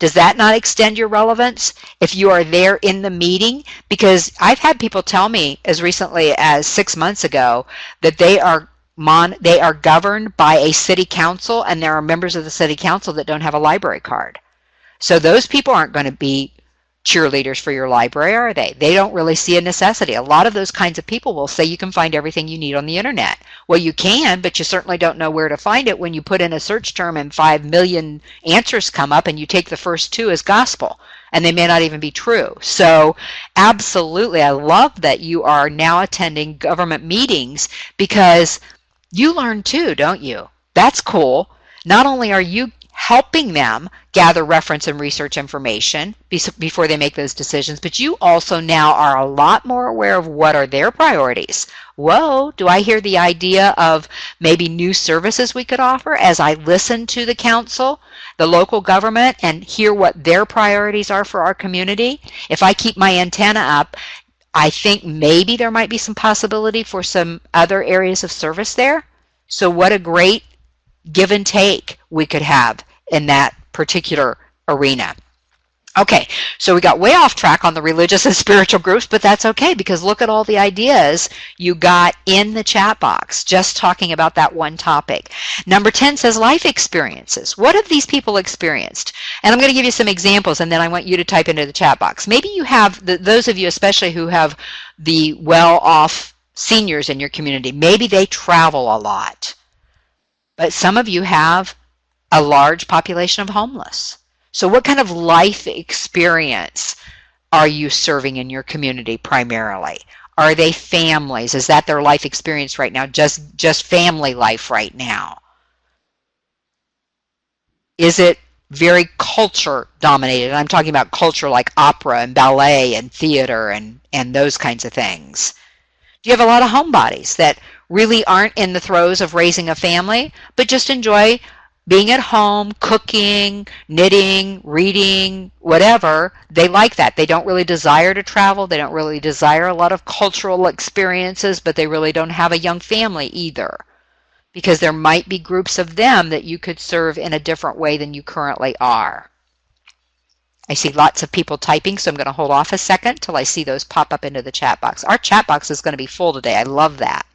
Does that not extend your relevance if you are there in the meeting? Because I've had people tell me as recently as 6 months ago that they are governed by a city council, and there are members of the city council that don't have a library card. So those people aren't going to be cheerleaders for your library, are they? They don't really see a necessity. A lot of those kinds of people will say you can find everything you need on the internet. Well, you can, but you certainly don't know where to find it when you put in a search term and 5 million answers come up and you take the first 2 as gospel, and they may not even be true. So absolutely, I love that you are now attending government meetings, because you learn too, don't you? That's cool. Not only are you helping them gather reference and research information before they make those decisions, but you also now are a lot more aware of what are their priorities. Whoa, do I hear the idea of maybe new services we could offer as I listen to the council, the local government, and hear what their priorities are for our community? If I keep my antenna up, I think maybe there might be some possibility for some other areas of service there. So what a great give and take we could have in that particular arena. Okay, so we got way off track on the religious and spiritual groups, but that's okay, because look at all the ideas you got in the chat box just talking about that one topic. Number 10 says life experiences. What have these people experienced? And I'm going to give you some examples, and then I want you to type into the chat box. Maybe you have, those of you especially who have the well-off seniors in your community, maybe they travel a lot. But some of you have a large population of homeless. So what kind of life experience are you serving in your community primarily? Are they families? Is that their life experience right now? Just family life right now? Is it very culture dominated? I'm talking about culture like opera and ballet and theater and those kinds of things. Do you have a lot of homebodies that really aren't in the throes of raising a family, but just enjoy being at home, cooking, knitting, reading, whatever? They like that. They don't really desire to travel. They don't really desire a lot of cultural experiences, but they really don't have a young family either, because there might be groups of them that you could serve in a different way than you currently are. I see lots of people typing, so I'm going to hold off a second till I see those pop up into the chat box. Our chat box is going to be full today. I love that.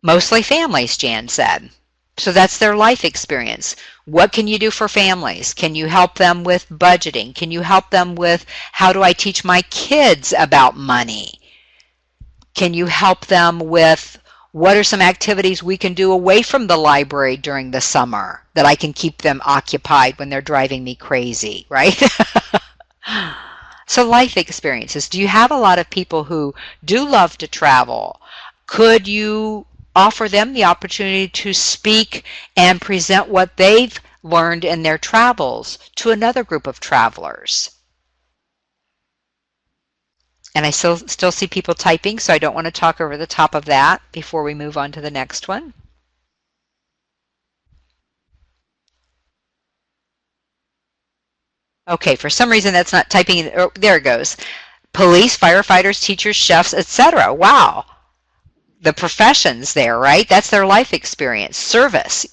Mostly families, Jan said. So that's their life experience. What can you do for families? Can you help them with budgeting? Can you help them with how do I teach my kids about money? Can you help them with what are some activities we can do away from the library during the summer that I can keep them occupied when they're driving me crazy, right? So life experiences. Do you have a lot of people who do love to travel? Could you offer them the opportunity to speak and present what they've learned in their travels to another group of travelers? And I still see people typing, so I don't want to talk over the top of that before we move on to the next one. Okay, for some reason that's not typing. Oh, there it goes. Police, firefighters, teachers, chefs, etc. Wow. The professions there, right? That's their life experience. Service.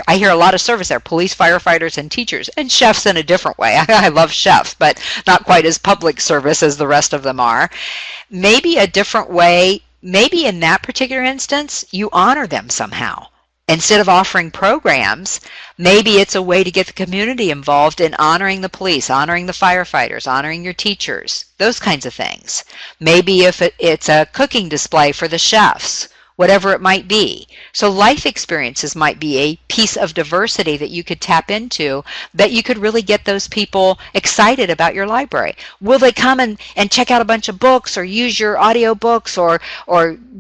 I hear a lot of service there. Police, firefighters, and teachers. And chefs in a different way. I love chefs, but not quite as public service as the rest of them are. Maybe a different way, maybe in that particular instance, you honor them somehow. Instead of offering programs, maybe it's a way to get the community involved in honoring the police, honoring the firefighters, honoring your teachers, those kinds of things. Maybe if it's a cooking display for the chefs, whatever it might be. So life experiences might be a piece of diversity that you could tap into, that you could really get those people excited about your library. Will they come and check out a bunch of books or use your audio books or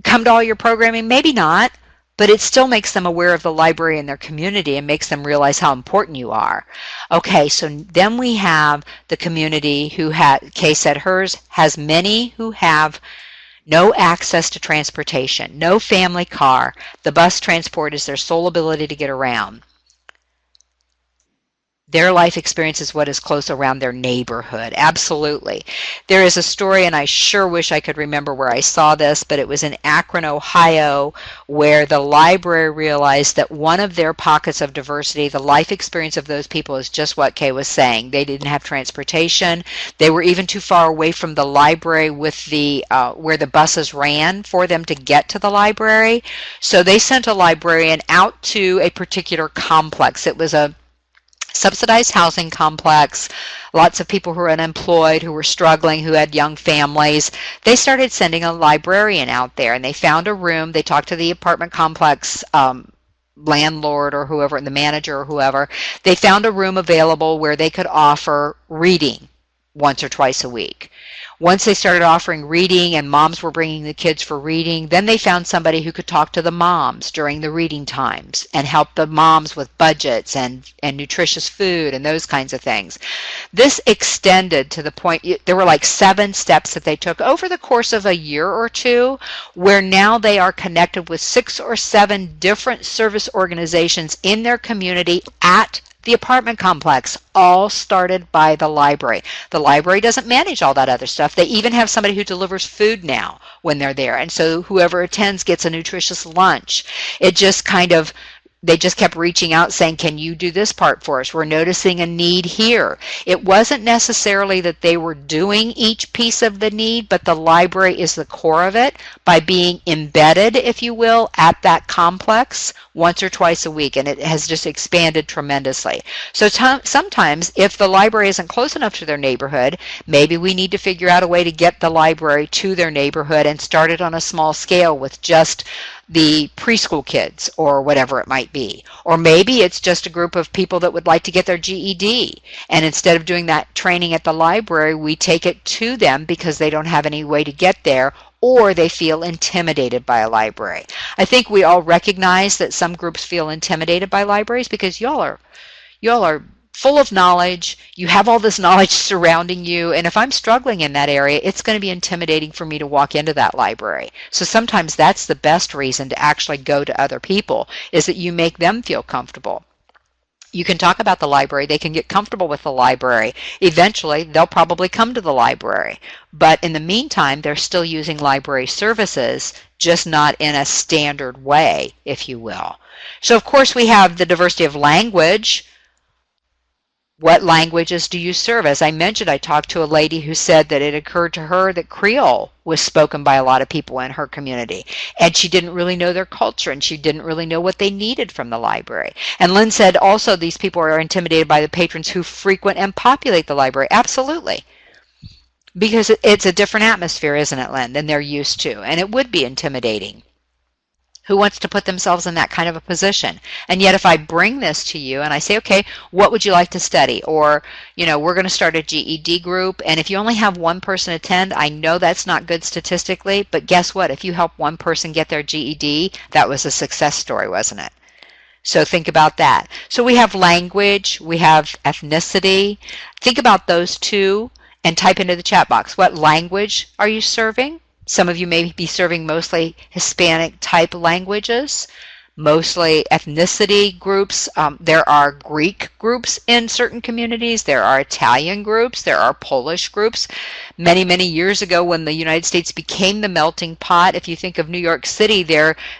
come to all your programming? Maybe not. But it still makes them aware of the library and their community and makes them realize how important you are. Okay, so then we have the community who Kay said hers has many who have no access to transportation, no family car. The bus transport is their sole ability to get around. their life experience is what is close around their neighborhood. Absolutely. There is a story, and I sure wish I could remember where I saw this, but it was in Akron, Ohio, where the library realized that one of their pockets of diversity, the life experience of those people, is just what Kay was saying. They didn't have transportation. They were even too far away from the library with the where the buses ran for them to get to the library. So they sent a librarian out to a particular complex. It was a subsidized housing complex, lots of people who were unemployed, who were struggling, who had young families. They started sending a librarian out there, and they found a room. They talked to the apartment complex landlord or whoever, the manager or whoever. They found a room available where they could offer reading once or twice a week. Once they started offering reading and moms were bringing the kids for reading, then they found somebody who could talk to the moms during the reading times and help the moms with budgets and nutritious food and those kinds of things. This extended to the point, there were like 7 steps that they took over the course of a year or two, where now they are connected with 6 or 7 different service organizations in their community at the apartment complex, all started by the library. The library doesn't manage all that other stuff. They even have somebody who delivers food now when they're there. And so whoever attends gets a nutritious lunch. It just kind of, they just kept reaching out saying, can you do this part for us? We're noticing a need here. It wasn't necessarily that they were doing each piece of the need, but the library is the core of it by being embedded, if you will, at that complex once or twice a week, and it has just expanded tremendously. So sometimes if the library isn't close enough to their neighborhood, maybe we need to figure out a way to get the library to their neighborhood and start it on a small scale with just the preschool kids or whatever it might be. Or maybe it's just a group of people that would like to get their GED, and instead of doing that training at the library, we take it to them because they don't have any way to get there, or they feel intimidated by a library. I think we all recognize that some groups feel intimidated by libraries because y'all are full of knowledge. You have all this knowledge surrounding you, and if I'm struggling in that area, it's going to be intimidating for me to walk into that library. So sometimes that's the best reason to actually go to other people, is that you make them feel comfortable. You can talk about the library. They can get comfortable with the library. Eventually, they'll probably come to the library. But in the meantime, they're still using library services, just not in a standard way, if you will. So, of course, we have the diversity of language. What languages do you serve? As I mentioned, I talked to a lady who said that it occurred to her that Creole was spoken by a lot of people in her community, and she didn't really know their culture, and she didn't really know what they needed from the library. And Lynn said also these people are intimidated by the patrons who frequent and populate the library. Absolutely. Because it's a different atmosphere, isn't it, Lynn, than they're used to, and it would be intimidating. Who wants to put themselves in that kind of a position? And yet if I bring this to you and I say, okay, what would you like to study? Or, we're going to start a GED group, and if you only have one person attend, I know that's not good statistically, but guess what? If you help one person get their GED, that was a success story, wasn't it? So think about that. So we have language, we have ethnicity. Think about those two and type into the chat box, what language are you serving? Some of you may be serving mostly Hispanic type languages, mostly ethnicity groups. There are Greek groups in certain communities. There are Italian groups. There are Polish groups. Many, many years ago when the United States became the melting pot, if you think of New York City,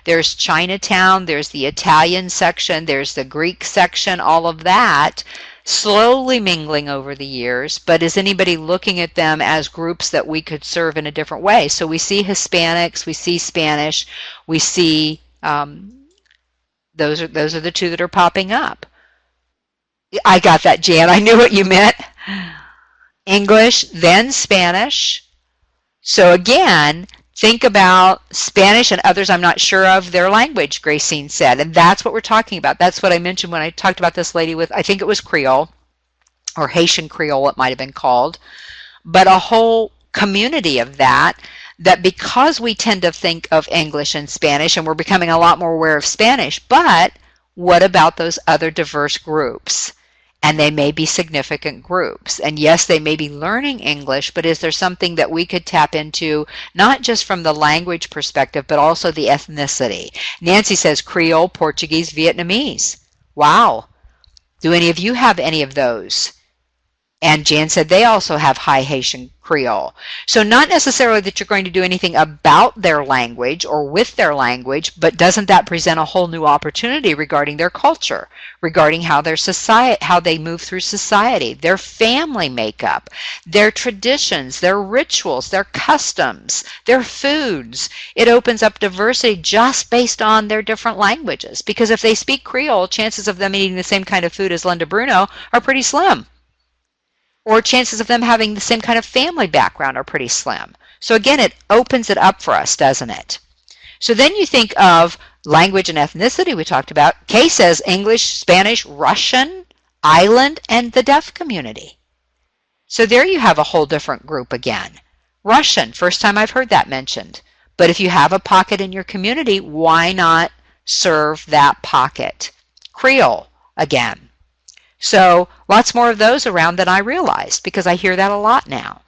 there's Chinatown, there's the Italian section, there's the Greek section, all of that. Slowly mingling over the years, but is anybody looking at them as groups that we could serve in a different way? So we see Hispanics, we see Spanish, we see those are the two that are popping up. I got that, Jan. I knew what you meant. English, then Spanish. So again, think about Spanish and others I'm not sure of their language, Gracine said. And that's what we're talking about. That's what I mentioned when I talked about this lady with, I think it was Creole, or Haitian Creole it might have been called. But a whole community of that because we tend to think of English and Spanish, and we're becoming a lot more aware of Spanish, but what about those other diverse groups? And they may be significant groups. And yes, they may be learning English, but is there something that we could tap into, not just from the language perspective, but also the ethnicity? Nancy says Creole, Portuguese, Vietnamese. Wow. Do any of you have any of those? And Jan said they also have high Haitian Creole. So not necessarily that you're going to do anything about their language or with their language, but doesn't that present a whole new opportunity regarding their culture, regarding how their society, how they move through society, their family makeup, their traditions, their rituals, their customs, their foods. It opens up diversity just based on their different languages. Because if they speak Creole, chances of them eating the same kind of food as Linda Bruno are pretty slim. Or chances of them having the same kind of family background are pretty slim. So again, it opens it up for us, doesn't it? So then you think of language and ethnicity we talked about. Kay says English, Spanish, Russian, Island, and the deaf community. So there you have a whole different group again. Russian, first time I've heard that mentioned. But if you have a pocket in your community, why not serve that pocket? Creole, again. So lots more of those around than I realized, because I hear that a lot now.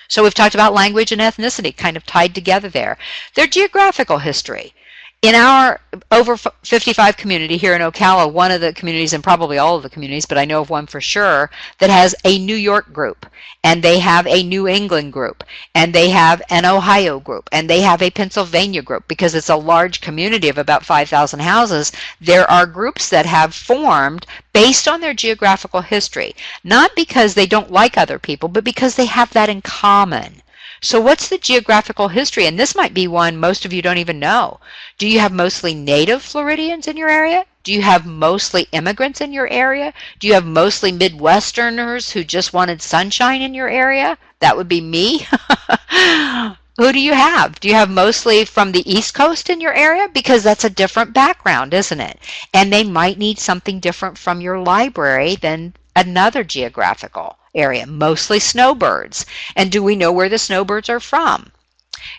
So we've talked about language and ethnicity kind of tied together there. Their geographical history. In our over 55 community here in Ocala, one of the communities, and probably all of the communities, but I know of one for sure, that has a New York group, and they have a New England group, and they have an Ohio group, and they have a Pennsylvania group. Because it's a large community of about 5,000 houses, there are groups that have formed based on their geographical history, not because they don't like other people, but because they have that in common. So what's the geographical history? And this might be one most of you don't even know. Do you have mostly native Floridians in your area? Do you have mostly immigrants in your area? Do you have mostly Midwesterners who just wanted sunshine in your area? That would be me. Who do you have? Do you have mostly from the East Coast in your area? Because that's a different background, isn't it? And they might need something different from your library than another geographical area, mostly snowbirds. And do we know where the snowbirds are from?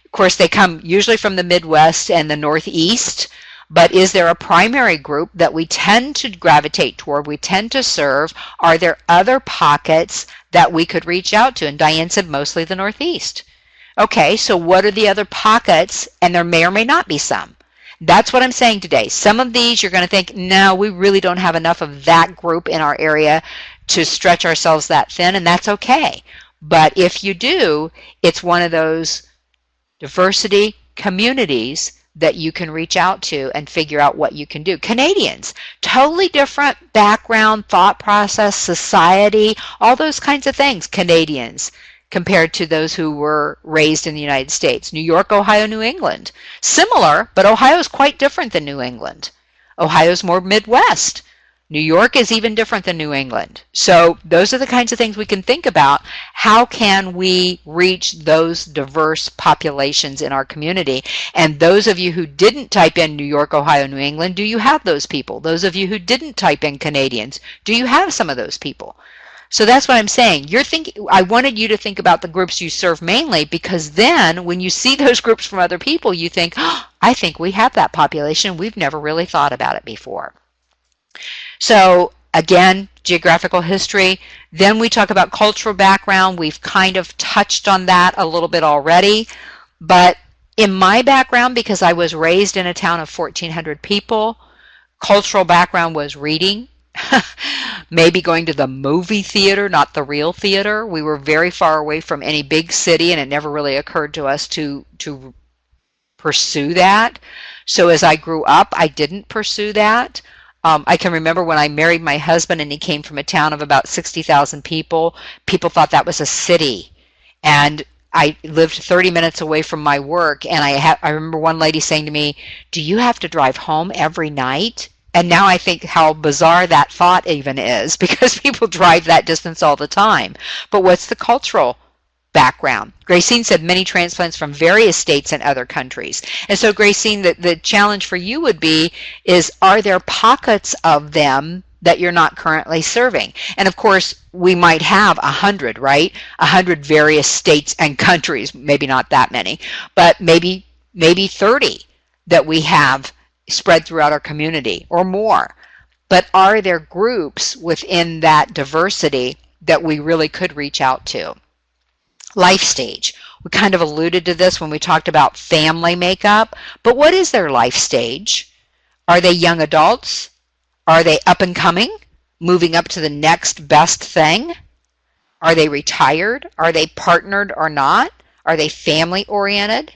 Of course, they come usually from the Midwest and the Northeast, but is there a primary group that we tend to gravitate toward, we tend to serve? Are there other pockets that we could reach out to? And Diane said mostly the Northeast. Okay, so what are the other pockets? And there may or may not be some. That's what I'm saying today. Some of these you're going to think, no, we really don't have enough of that group in our area to stretch ourselves that thin, and that's okay. But if you do, it's one of those diversity communities that you can reach out to and figure out what you can do. Canadians, totally different background, thought process, society, all those kinds of things. Canadians compared to those who were raised in the United States. New York, Ohio, New England. Similar, but Ohio is quite different than New England. Ohio is more Midwest. New York is even different than New England. So those are the kinds of things we can think about. How can we reach those diverse populations in our community? And those of you who didn't type in New York, Ohio, New England, do you have those people? Those of you who didn't type in Canadians, do you have some of those people? So that's what I'm saying. I wanted you to think about the groups you serve mainly, because then when you see those groups from other people, you think, oh, I think we have that population. We've never really thought about it before. So again, geographical history. Then we talk about cultural background. We've kind of touched on that a little bit already. But in my background, because I was raised in a town of 1,400 people, cultural background was reading. Maybe going to the movie theater, not the real theater. We were very far away from any big city, and it never really occurred to us to pursue that. So as I grew up, I didn't pursue that. I can remember when I married my husband and he came from a town of about 60,000 people. People thought that was a city. And I lived 30 minutes away from my work, and I remember one lady saying to me, "Do you have to drive home every night?" And now I think how bizarre that thought even is, because people drive that distance all the time. But what's the cultural background? Gracine said many transplants from various states and other countries. And so Gracine, the challenge for you would be, are there pockets of them that you're not currently serving? And of course, we might have 100, right? 100 various states and countries, maybe not that many, but maybe 30 that we have spread throughout our community or more. But are there groups within that diversity that we really could reach out to? Life stage. We kind of alluded to this when we talked about family makeup, but what is their life stage? Are they young adults? Are they up and coming? moving up to the next best thing? Are they retired? Are they partnered or not? Are they family oriented?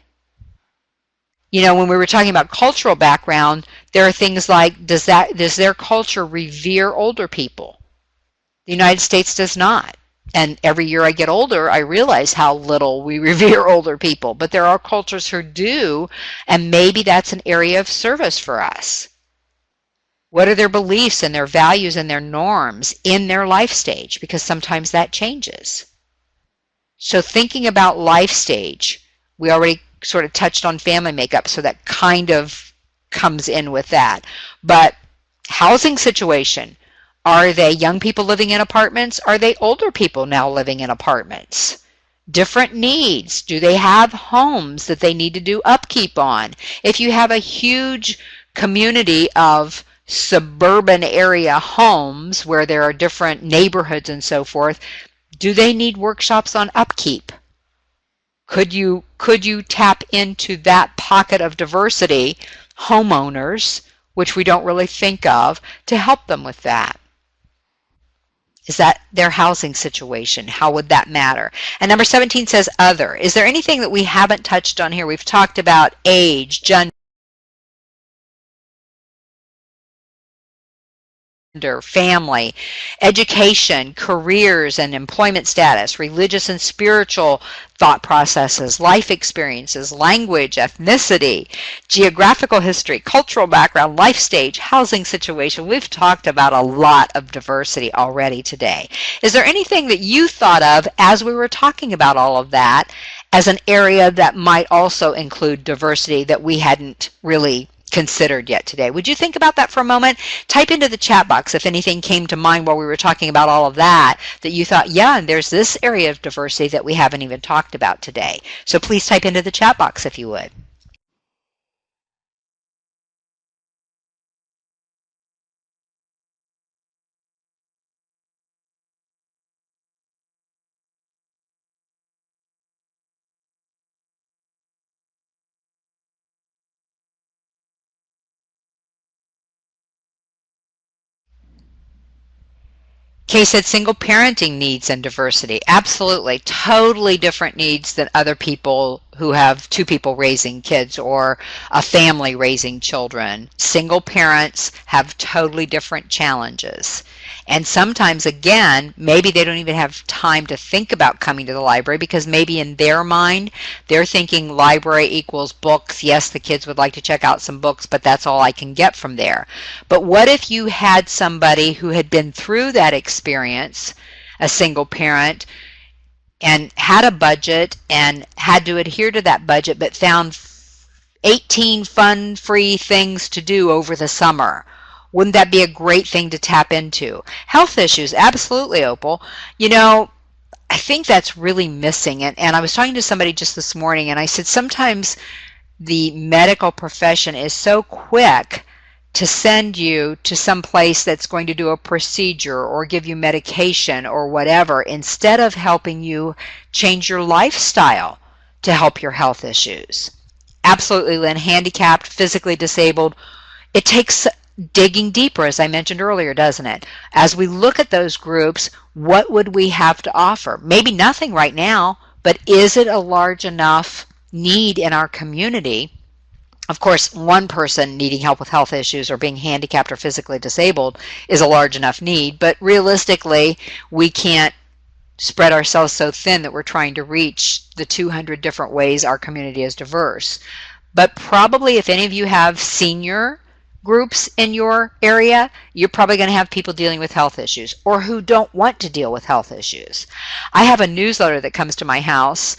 When we were talking about cultural background, there are things like, does their culture revere older people? The United States does not. And every year I get older, I realize how little we revere older people. But there are cultures who do, and maybe that's an area of service for us. What are their beliefs and their values and their norms in their life stage? Because sometimes that changes. So thinking about life stage, we already sort of touched on family makeup, so that kind of comes in with that. But housing situation, are they young people living in apartments? Are they older people now living in apartments? Different needs. Do they have homes that they need to do upkeep on? If you have a huge community of suburban area homes where there are different neighborhoods and so forth, do they need workshops on upkeep? Could you tap into that pocket of diversity, homeowners, which we don't really think of, to help them with that? Is that their housing situation? How would that matter? And number 17 says other. Is there anything that we haven't touched on here? We've talked about age, gender, family, education, careers and employment status, religious and spiritual thought processes, life experiences, language, ethnicity, geographical history, cultural background, life stage, housing situation. We've talked about a lot of diversity already today. Is there anything that you thought of as we were talking about all of that as an area that might also include diversity that we hadn't really considered yet today? Would you think about that for a moment? Type into the chat box if anything came to mind while we were talking about all of that you thought, yeah, and there's this area of diversity that we haven't even talked about today. So please type into the chat box if you would. Kay said single parenting needs and diversity. Absolutely. Totally different needs than other people who have two people raising kids or a family raising children. Single parents have totally different challenges. And sometimes, again, maybe they don't even have time to think about coming to the library because maybe in their mind, they're thinking library equals books. Yes, the kids would like to check out some books, but that's all I can get from there. But what if you had somebody who had been through that experience, a single parent, and had a budget and had to adhere to that budget, but found 18 fun, free things to do over the summer? Wouldn't that be a great thing to tap into? Health issues, absolutely, Opal. I think that's really missing. And I was talking to somebody just this morning, and I said sometimes the medical profession is so quick to send you to some place that's going to do a procedure or give you medication or whatever, instead of helping you change your lifestyle to help your health issues. Absolutely, Lynn. Handicapped, physically disabled. It takes digging deeper, as I mentioned earlier, doesn't it? As we look at those groups, what would we have to offer? Maybe nothing right now, but is it a large enough need in our community? Of course, one person needing help with health issues or being handicapped or physically disabled is a large enough need, but realistically, we can't spread ourselves so thin that we're trying to reach the 200 different ways our community is diverse. But probably if any of you have senior groups in your area, you're probably going to have people dealing with health issues or who don't want to deal with health issues. I have a newsletter that comes to my house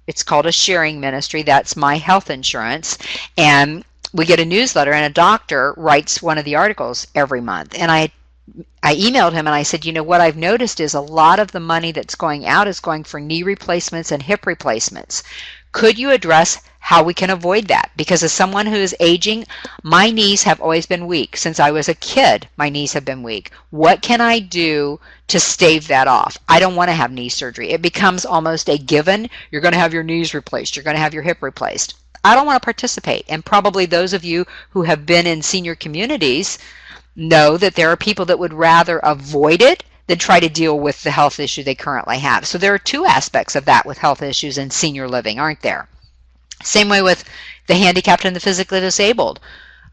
it's called a sharing ministry. That's my health insurance. And we get a newsletter, and a doctor writes one of the articles every month. And I emailed him and I said, what I've noticed is a lot of the money that's going out is going for knee replacements and hip replacements. Could you address how we can avoid that? Because as someone who is aging, my knees have always been weak. Since I was a kid, my knees have been weak. What can I do to stave that off? I don't want to have knee surgery. It becomes almost a given. You're going to have your knees replaced. You're going to have your hip replaced. I don't want to participate. And probably those of you who have been in senior communities, know that there are people that would rather avoid it than try to deal with the health issue they currently have. So there are two aspects of that with health issues in senior living, aren't there? Same way with the handicapped and the physically disabled.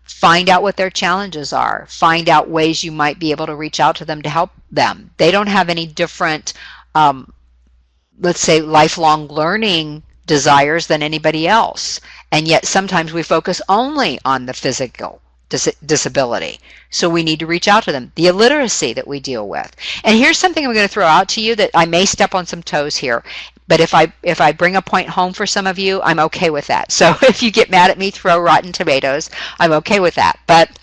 Find out what their challenges are. Find out ways you might be able to reach out to them to help them. They don't have any different, let's say, lifelong learning desires than anybody else. And yet sometimes we focus only on the physical disability. So we need to reach out to them. The illiteracy that we deal with. And here's something I'm going to throw out to you that I may step on some toes here. But if I bring a point home for some of you, I'm okay with that. So if you get mad at me, throw rotten tomatoes. I'm okay with that. But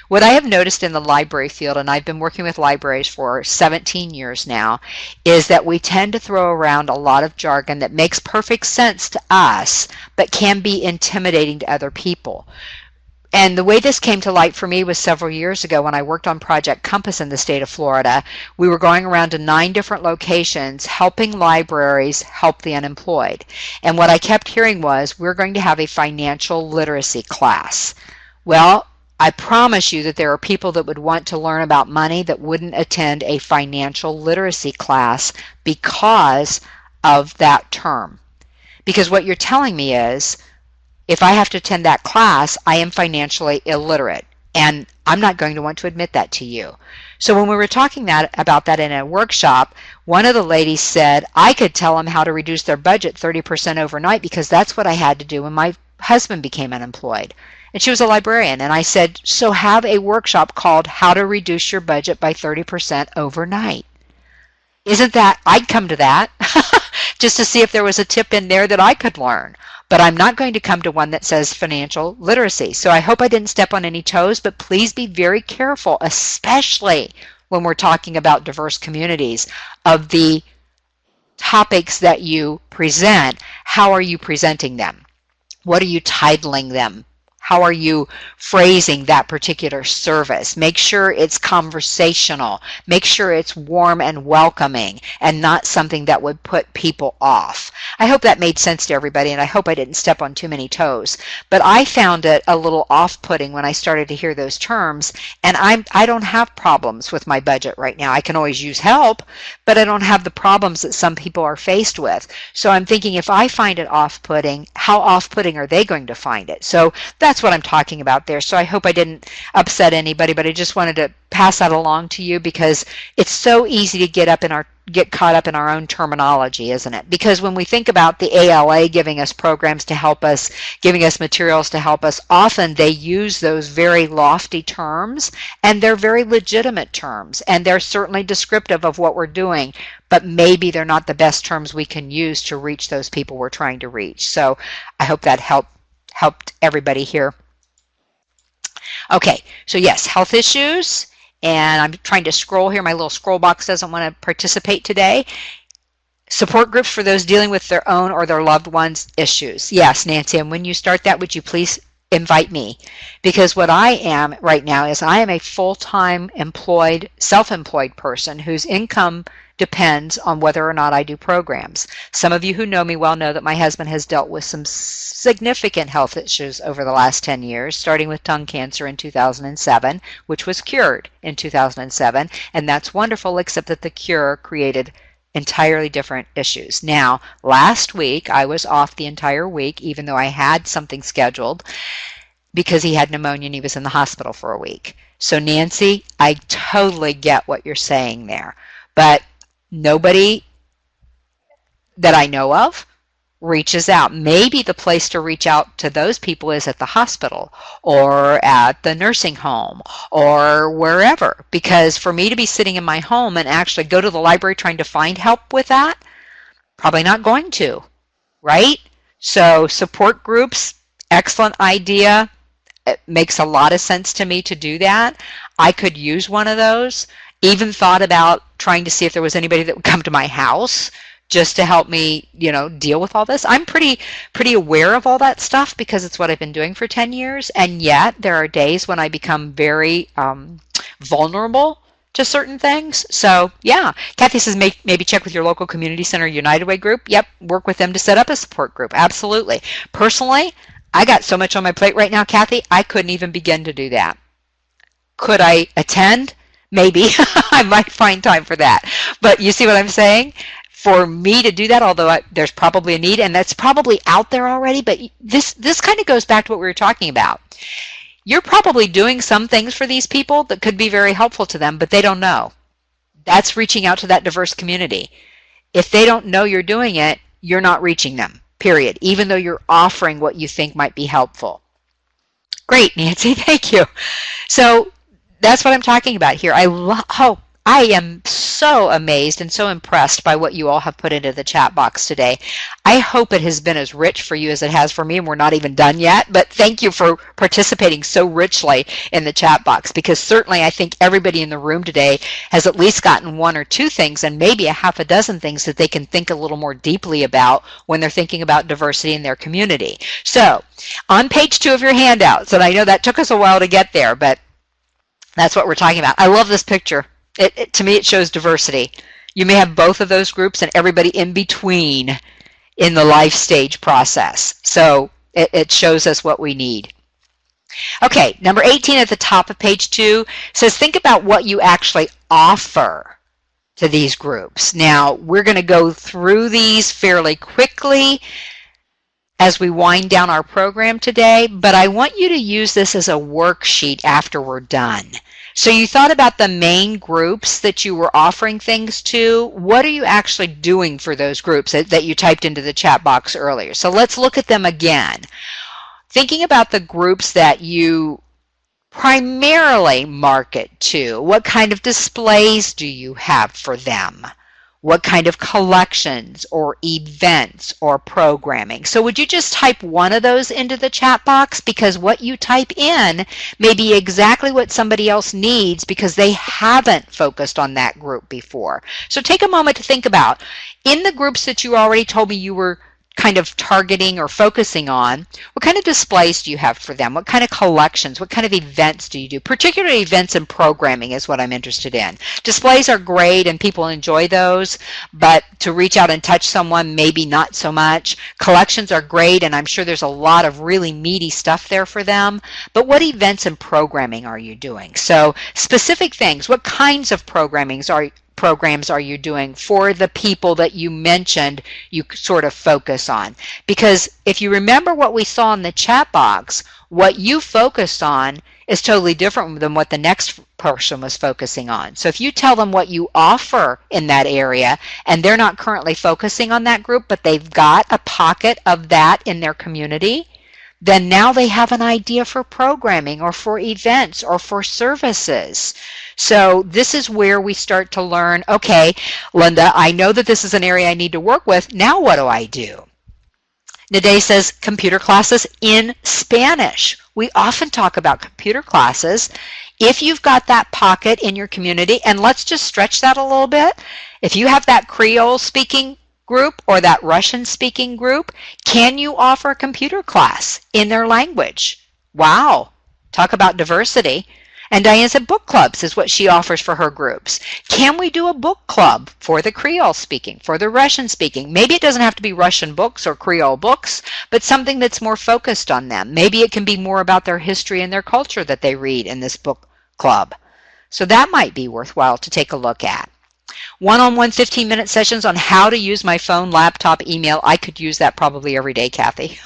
what I have noticed in the library field, and I've been working with libraries for 17 years now, is that we tend to throw around a lot of jargon that makes perfect sense to us, but can be intimidating to other people. And the way this came to light for me was several years ago when I worked on Project Compass in the state of Florida. We were going around to 9 different locations helping libraries help the unemployed. And what I kept hearing was, we're going to have a financial literacy class. Well, I promise you that there are people that would want to learn about money that wouldn't attend a financial literacy class because of that term. Because what you're telling me is, if I have to attend that class, I am financially illiterate. And I'm not going to want to admit that to you. So when we were talking about that in a workshop, one of the ladies said, I could tell them how to reduce their budget 30% overnight because that's what I had to do when my husband became unemployed. And she was a librarian. And I said, so have a workshop called How to Reduce Your Budget by 30% Overnight. Isn't that, I'd come to that just to see if there was a tip in there that I could learn. But I'm not going to come to one that says financial literacy. So I hope I didn't step on any toes, but please be very careful, especially when we're talking about diverse communities, of the topics that you present. How are you presenting them? What are you titling them? How are you phrasing that particular service? Make sure it's conversational. Make sure it's warm and welcoming and not something that would put people off. I hope that made sense to everybody, and I hope I didn't step on too many toes. But I found it a little off-putting when I started to hear those terms, and I don't have problems with my budget right now. I can always use help, but I don't have the problems that some people are faced with. So I'm thinking, if I find it off-putting, how off-putting are they going to find it? So that's what I'm talking about there. So I hope I didn't upset anybody, but I just wanted to pass that along to you because it's so easy to get caught up in our own terminology, isn't it? Because when we think about the ALA giving us programs to help us, giving us materials to help us, often they use those very lofty terms, and they're very legitimate terms, and they're certainly descriptive of what we're doing, but maybe they're not the best terms we can use to reach those people we're trying to reach. So I hope that helped everybody here. Okay, so yes, health issues, and I'm trying to scroll here. My little scroll box doesn't want to participate today. Support groups for those dealing with their own or their loved ones' issues. Yes, Nancy, and when you start that, would you please invite me? Because what I am right now is I am a full-time employed, self-employed person whose income depends on whether or not I do programs. Some of you who know me well know that my husband has dealt with some significant health issues over the last 10 years, starting with tongue cancer in 2007, which was cured in 2007, and that's wonderful, except that the cure created entirely different issues. Now, last week, I was off the entire week, even though I had something scheduled, because he had pneumonia and he was in the hospital for a week. So Nancy, I totally get what you're saying there, but nobody that I know of reaches out. Maybe the place to reach out to those people is at the hospital or at the nursing home or wherever. Because for me to be sitting in my home and actually go to the library trying to find help with that, probably not going to, right? So support groups, excellent idea. It makes a lot of sense to me to do that. I could use one of those. Even thought about trying to see if there was anybody that would come to my house just to help me, deal with all this. I'm pretty aware of all that stuff because it's what I've been doing for 10 years. And yet there are days when I become very vulnerable to certain things. So yeah, Kathy says maybe check with your local community center United Way group. Yep, work with them to set up a support group. Absolutely. Personally, I got so much on my plate right now, Kathy, I couldn't even begin to do that. Could I attend? Maybe. I might find time for that. But you see what I'm saying? For me to do that, although there's probably a need, and that's probably out there already, but this kind of goes back to what we were talking about. You're probably doing some things for these people that could be very helpful to them, but they don't know. That's reaching out to that diverse community. If they don't know you're doing it, you're not reaching them, period, even though you're offering what you think might be helpful. Great, Nancy, thank you. So that's what I'm talking about here. I am so amazed and so impressed by what you all have put into the chat box today. I hope it has been as rich for you as it has for me, and we're not even done yet, but thank you for participating so richly in the chat box, because certainly I think everybody in the room today has at least gotten one or two things and maybe a half a dozen things that they can think a little more deeply about when they're thinking about diversity in their community. So on page 2 of your handouts, and I know that took us a while to get there, but that's what we're talking about. I love this picture. To me, it shows diversity. You may have both of those groups and everybody in between in the life stage process. So it shows us what we need. Okay, number 18 at the top of page 2 says, think about what you actually offer to these groups. Now, we're going to go through these fairly quickly as we wind down our program today, but I want you to use this as a worksheet after we're done. So you thought about the main groups that you were offering things to. What are you actually doing for those groups that you typed into the chat box earlier? So let's look at them again. Thinking about the groups that you primarily market to, what kind of displays do you have for them? What kind of collections or events or programming? So would you just type one of those into the chat box? Because what you type in may be exactly what somebody else needs because they haven't focused on that group before. So take a moment to think about, in the groups that you already told me you were kind of targeting or focusing on, what kind of displays do you have for them? What kind of collections? What kind of events do you do? Particularly events and programming is what I'm interested in. Displays are great and people enjoy those, but to reach out and touch someone, maybe not so much. Collections are great, and I'm sure there's a lot of really meaty stuff there for them, but what events and programming are you doing? So specific things, what kinds of programs are you doing for the people that you mentioned you sort of focus on? Because if you remember what we saw in the chat box, what you focused on is totally different than what the next person was focusing on. So if you tell them what you offer in that area and they're not currently focusing on that group, but they've got a pocket of that in their community, then now they have an idea for programming or for events or for services. So this is where we start to learn, okay, Linda, I know that this is an area I need to work with. Now what do I do? Nade says computer classes in Spanish. We often talk about computer classes. If you've got that pocket in your community, and let's just stretch that a little bit. If you have that Creole speaking group or that Russian speaking group, can you offer a computer class in their language? Wow, talk about diversity. And Diane said book clubs is what she offers for her groups. Can we do a book club for the Creole speaking, for the Russian speaking? Maybe it doesn't have to be Russian books or Creole books, but something that's more focused on them. Maybe it can be more about their history and their culture that they read in this book club. So that might be worthwhile to take a look at. One-on-one 15-minute sessions on how to use my phone, laptop, email. I could use that probably every day, Kathy.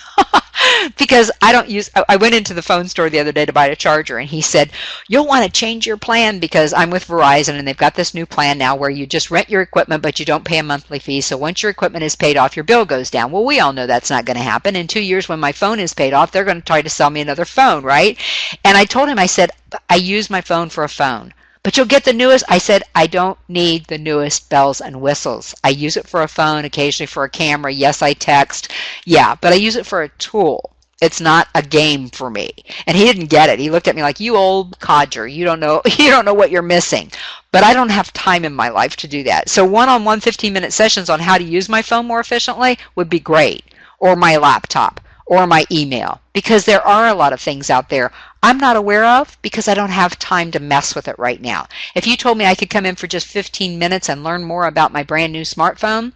Because I went into the phone store the other day to buy a charger, and he said, you'll want to change your plan because I'm with Verizon, and they've got this new plan now where you just rent your equipment, but you don't pay a monthly fee. So once your equipment is paid off, your bill goes down. Well, we all know that's not going to happen. In 2 years, when my phone is paid off, they're going to try to sell me another phone, right? And I told him, I said, I use my phone for a phone. But you'll get the newest. I said, I don't need the newest bells and whistles. I use it for a phone, occasionally for a camera. Yes, I text. Yeah, but I use it for a tool. It's not a game for me. And he didn't get it. He looked at me like, you old codger. You don't know what you're missing. But I don't have time in my life to do that. So one-on-one 15-minute sessions on how to use my phone more efficiently would be great. Or my laptop. Or my email, because there are a lot of things out there I'm not aware of because I don't have time to mess with it right now. If you told me I could come in for just 15 minutes and learn more about my brand new smartphone,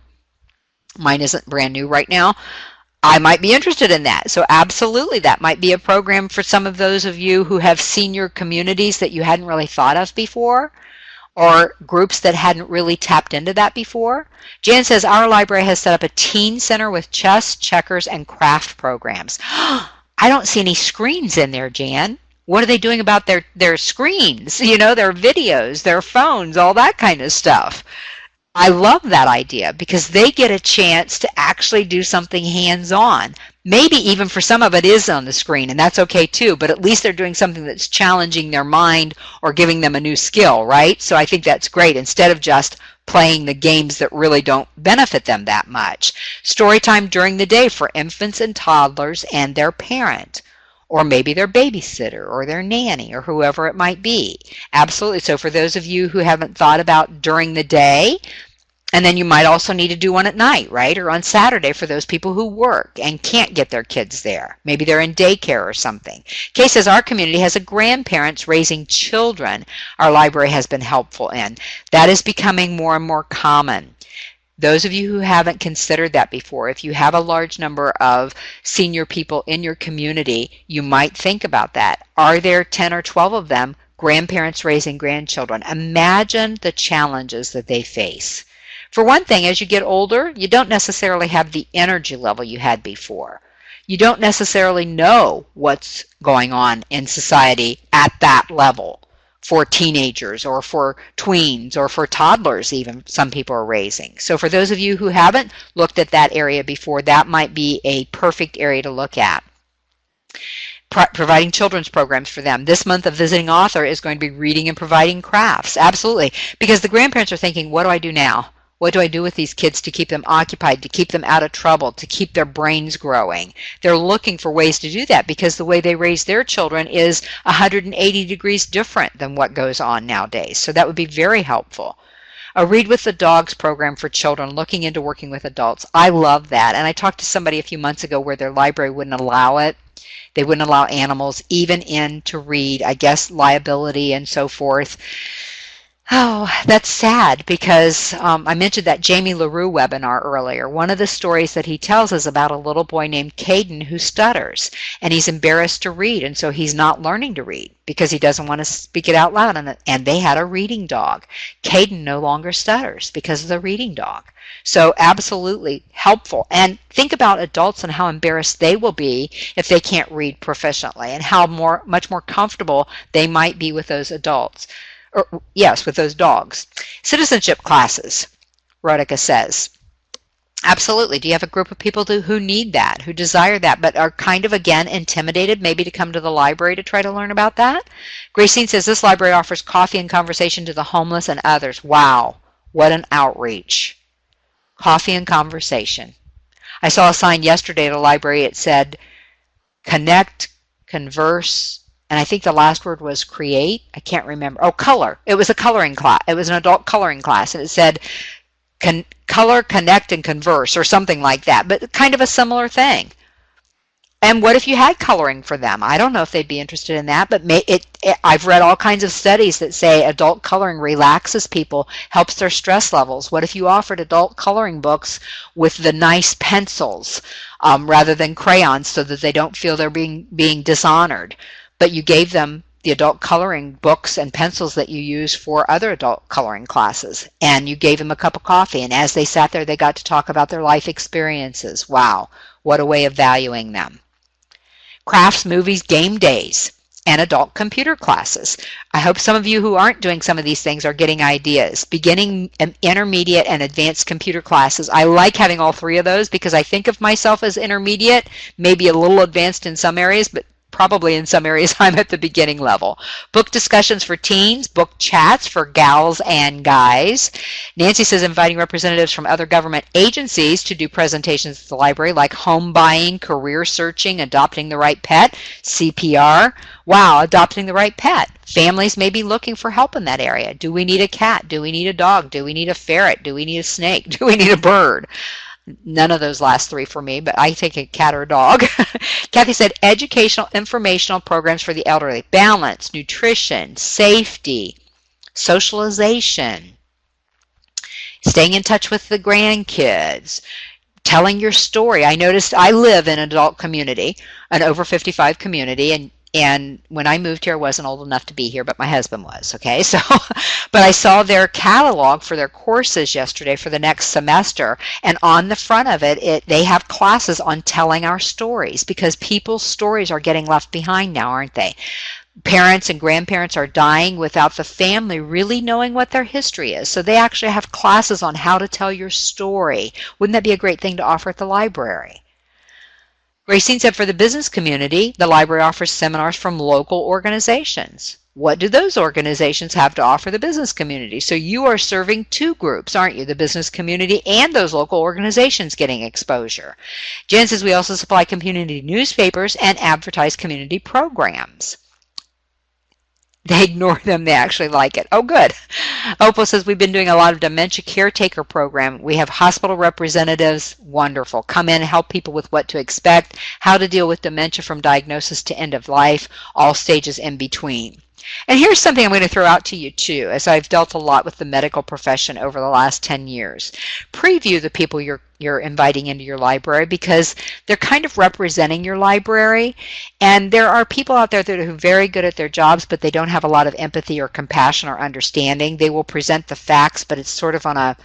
mine isn't brand new right now, I might be interested in that. So absolutely, that might be a program for some of those of you who have senior communities that you hadn't really thought of before, or groups that hadn't really tapped into that before. Jan says, our library has set up a teen center with chess, checkers, and craft programs. I don't see any screens in there, Jan. What are they doing about their screens? Their videos, their phones, all that kind of stuff. I love that idea because they get a chance to actually do something hands-on. Maybe even for some of it is on the screen, and that's okay too, but at least they're doing something that's challenging their mind or giving them a new skill, right? So I think that's great instead of just playing the games that really don't benefit them that much. Story time during the day for infants and toddlers and their parent, or maybe their babysitter or their nanny or whoever it might be. Absolutely. So for those of you who haven't thought about during the day, and then you might also need to do one at night, right? Or on Saturday for those people who work and can't get their kids there. Maybe they're in daycare or something. Kay says, our community has a grandparents raising children our library has been helpful in. That is becoming more and more common. Those of you who haven't considered that before, if you have a large number of senior people in your community, you might think about that. Are there 10 or 12 of them grandparents raising grandchildren? Imagine the challenges that they face. For one thing, as you get older, you don't necessarily have the energy level you had before. You don't necessarily know what's going on in society at that level for teenagers or for tweens or for toddlers even some people are raising. So for those of you who haven't looked at that area before, that might be a perfect area to look at. Providing children's programs for them. This month, a visiting author is going to be reading and providing crafts. Absolutely. Because the grandparents are thinking, what do I do now? What do I do with these kids to keep them occupied, to keep them out of trouble, to keep their brains growing? They're looking for ways to do that because the way they raise their children is 180 degrees different than what goes on nowadays. So that would be very helpful. A Read with the Dogs program for children looking into working with adults. I love that. And I talked to somebody a few months ago where their library wouldn't allow it. They wouldn't allow animals even in to read, I guess liability and so forth. Oh, that's sad because I mentioned that Jamie LaRue webinar earlier. One of the stories that he tells is about a little boy named Caden who stutters, and he's embarrassed to read, and so he's not learning to read because he doesn't want to speak it out loud. And they had a reading dog. Caden no longer stutters because of the reading dog. So absolutely helpful. And think about adults and how embarrassed they will be if they can't read proficiently, and how much more comfortable they might be with those adults. Yes, with those dogs. Citizenship classes, Rodica says. Absolutely. Do you have a group of people who need that, who desire that, but are kind of, again, intimidated maybe to come to the library to try to learn about that? Gracine says, this library offers coffee and conversation to the homeless and others. Wow, what an outreach. Coffee and conversation. I saw a sign yesterday at a library. It said, connect, converse, and I think the last word was create. I can't remember. Oh, color. It was a coloring class. It was an adult coloring class, and it said color, connect, and converse, or something like that, but kind of a similar thing. And what if you had coloring for them? I don't know if they'd be interested in that, but I've read all kinds of studies that say adult coloring relaxes people, helps their stress levels. What if you offered adult coloring books with the nice pencils rather than crayons so that they don't feel they're being dishonored? But you gave them the adult coloring books and pencils that you use for other adult coloring classes, and you gave them a cup of coffee, and as they sat there, they got to talk about their life experiences. Wow, what a way of valuing them. Crafts, movies, game days, and adult computer classes. I hope some of you who aren't doing some of these things are getting ideas. Beginning, intermediate, and advanced computer classes. I like having all three of those because I think of myself as intermediate, maybe a little advanced in some areas, but probably in some areas I'm at the beginning level. Book discussions for teens, book chats for gals and guys. Nancy says inviting representatives from other government agencies to do presentations at the library, like home buying, career searching, adopting the right pet, CPR. Wow, adopting the right pet. Families may be looking for help in that area. Do we need a cat? Do we need a dog? Do we need a ferret? Do we need a snake? Do we need a bird? None of those last three for me, but I take a cat or a dog. Kathy said educational, informational programs for the elderly. Balance, nutrition, safety, socialization, staying in touch with the grandkids, telling your story. I noticed I live in an adult community, an over 55 community, and when I moved here, I wasn't old enough to be here, but my husband was, okay? So, but I saw their catalog for their courses yesterday for the next semester, and on the front of it, they have classes on telling our stories, because people's stories are getting left behind now, aren't they? Parents and grandparents are dying without the family really knowing what their history is. So they actually have classes on how to tell your story. Wouldn't that be a great thing to offer at the library? Racine said for the business community, the library offers seminars from local organizations. What do those organizations have to offer the business community? So you are serving two groups, aren't you? The business community and those local organizations getting exposure. Jen says we also supply community newspapers and advertise community programs. They ignore them. They actually like it. Oh, good. Opal says we've been doing a lot of dementia caretaker program. We have hospital representatives. Wonderful. Come in and help people with what to expect, how to deal with dementia from diagnosis to end of life, all stages in between. And here's something I'm going to throw out to you too, as I've dealt a lot with the medical profession over the last 10 years. Preview the people you're inviting into your library, because they're kind of representing your library. And there are people out there that are very good at their jobs, but they don't have a lot of empathy or compassion or understanding. They will present the facts, but it's sort of on a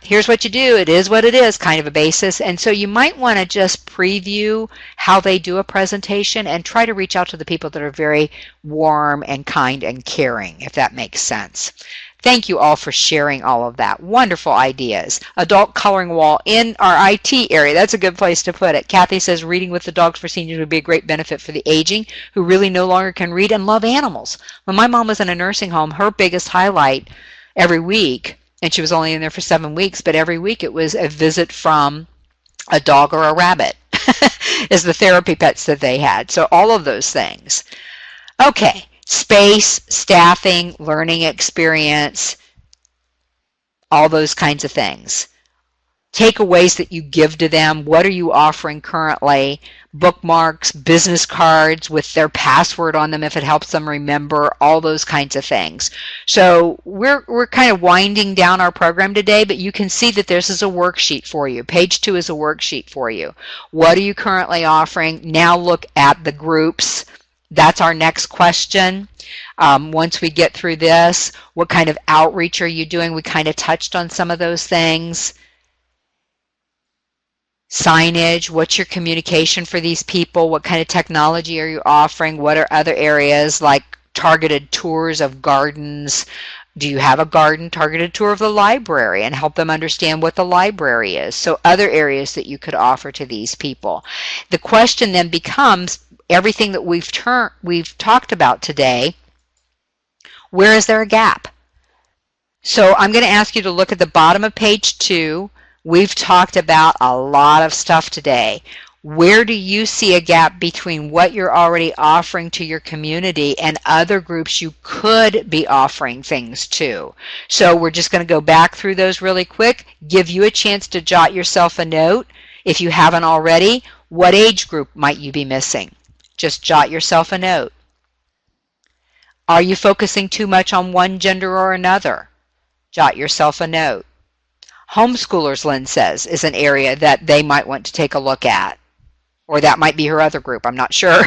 here's what you do, it is what it is kind of a basis. And so you might want to just preview how they do a presentation and try to reach out to the people that are very warm and kind and caring, if that makes sense. Thank you all for sharing all of that. Wonderful ideas. Adult coloring wall in our IT area. That's a good place to put it. Kathy says reading with the dogs for seniors would be a great benefit for the aging who really no longer can read and love animals. When my mom was in a nursing home, her biggest highlight every week, and she was only in there for 7 weeks, but every week it was a visit from a dog or a rabbit as the therapy pets that they had. So all of those things. Okay, space, staffing, learning experience, all those kinds of things. Takeaways that you give to them. What are you offering currently? Bookmarks, business cards with their password on them if it helps them remember, all those kinds of things. So we're kind of winding down our program today, but you can see that this is a worksheet for you. Page 2 is a worksheet for you. What are you currently offering? Now look at the groups. That's our next question. Once we get through this, what kind of outreach are you doing? We kind of touched on some of those things. Signage, what's your communication for these people? What kind of technology are you offering? What are other areas like targeted tours of gardens? Do you have a garden targeted tour of the library and help them understand what the library is? So other areas that you could offer to these people. The question then becomes everything that we've talked about today, where is there a gap? So I'm going to ask you to look at the bottom of page 2. We've talked about a lot of stuff today. Where do you see a gap between what you're already offering to your community and other groups you could be offering things to? So we're just going to go back through those really quick, give you a chance to jot yourself a note. If you haven't already, what age group might you be missing? Just jot yourself a note. Are you focusing too much on one gender or another? Jot yourself a note. Homeschoolers, Lynn says, is an area that they might want to take a look at. Or that might be her other group, I'm not sure.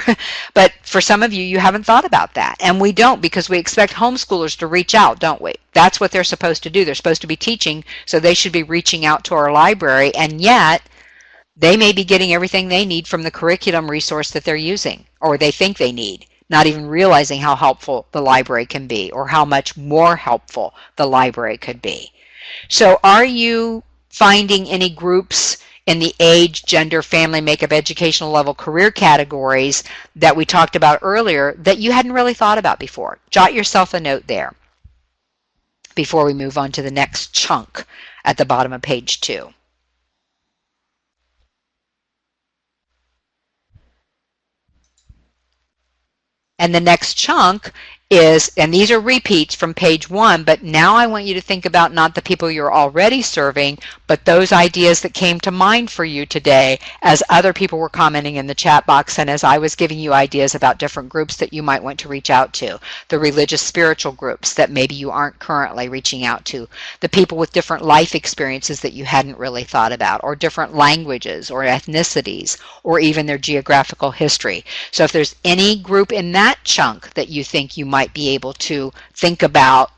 But for some of you, you haven't thought about that. And we don't, because we expect homeschoolers to reach out, don't we? That's what they're supposed to do. They're supposed to be teaching, so they should be reaching out to our library. And yet, they may be getting everything they need from the curriculum resource that they're using, or they think they need, not even realizing how helpful the library can be, or how much more helpful the library could be. So are you finding any groups in the age, gender, family, makeup, educational level, career categories that we talked about earlier that you hadn't really thought about before? Jot yourself a note there before we move on to the next chunk at the bottom of page 2. And the next chunk is, and these are repeats from page 1, but now I want you to think about not the people you're already serving, but those ideas that came to mind for you today as other people were commenting in the chat box and as I was giving you ideas about different groups that you might want to reach out to. The religious spiritual groups that maybe you aren't currently reaching out to. The people with different life experiences that you hadn't really thought about, or different languages or ethnicities, or even their geographical history. So if there's any group in that chunk that you think you might be able to think about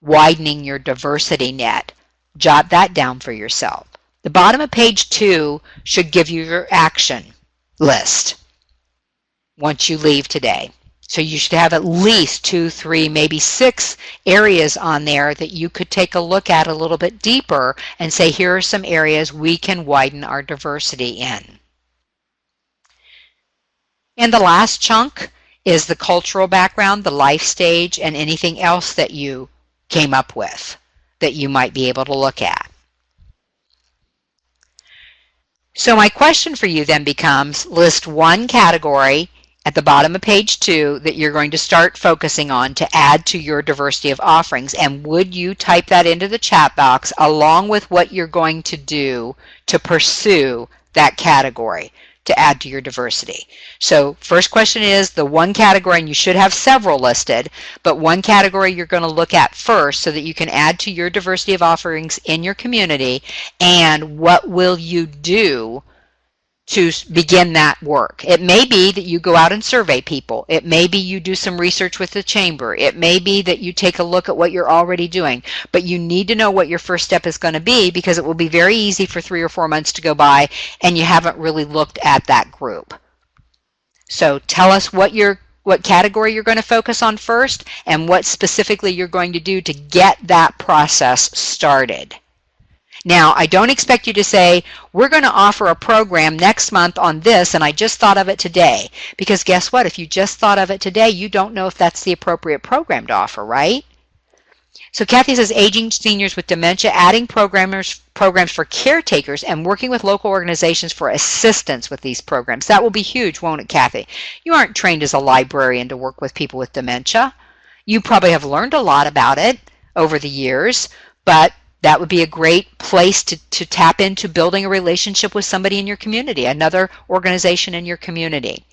widening your diversity net, jot that down for yourself. The bottom of page 2 should give you your action list once you leave today. So you should have at least 2, 3, maybe 6 areas on there that you could take a look at a little bit deeper and say, here are some areas we can widen our diversity in. And the last chunk is the cultural background, the life stage, and anything else that you came up with that you might be able to look at. So my question for you then becomes, list one category at the bottom of page 2 that you're going to start focusing on to add to your diversity of offerings, and would you type that into the chat box along with what you're going to do to pursue that category to add to your diversity. So first question is the one category, and you should have several listed, but one category you're going to look at first so that you can add to your diversity of offerings in your community, and what will you do to begin that work. It may be that you go out and survey people. It may be you do some research with the chamber. It may be that you take a look at what you're already doing, but you need to know what your first step is going to be, because it will be very easy for 3 or 4 months to go by and you haven't really looked at that group. So tell us what category you're going to focus on first and what specifically you're going to do to get that process started. Now, I don't expect you to say, we're going to offer a program next month on this, and I just thought of it today. Because guess what? If you just thought of it today, you don't know if that's the appropriate program to offer, right? So Kathy says, aging seniors with dementia, adding programs for caretakers, and working with local organizations for assistance with these programs. That will be huge, won't it, Kathy? You aren't trained as a librarian to work with people with dementia. You probably have learned a lot about it over the years, but that would be a great place to tap into building a relationship with somebody in your community, another organization in your community.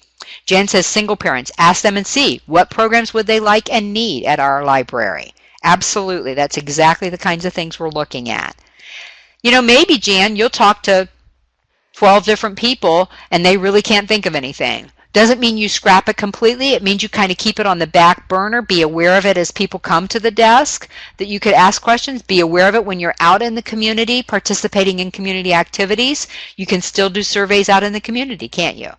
Jan says, single parents, ask them and see what programs would they like and need at our library. Absolutely, that's exactly the kinds of things we're looking at. You know, maybe, Jan, you'll talk to 12 different people and they really can't think of anything. Doesn't mean you scrap it completely. It means you kind of keep it on the back burner. Be aware of it as people come to the desk, that you could ask questions. Be aware of it when you're out in the community, participating in community activities. You can still do surveys out in the community, can't you?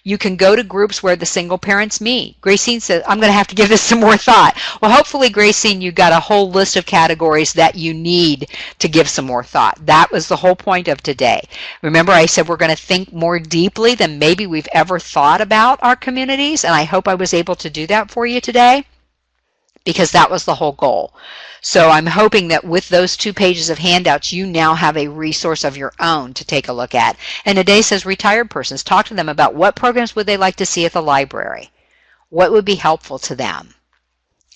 You can go to groups where the single parents meet. Gracine says, I'm going to have to give this some more thought. Well, hopefully, Gracine, you got a whole list of categories that you need to give some more thought. That was the whole point of today. Remember, I said we're going to think more deeply than maybe we've ever thought about our communities, and I hope I was able to do that for you today, because that was the whole goal. So I'm hoping that with those 2 pages of handouts, you now have a resource of your own to take a look at. And today says retired persons, talk to them about what programs would they like to see at the library. What would be helpful to them?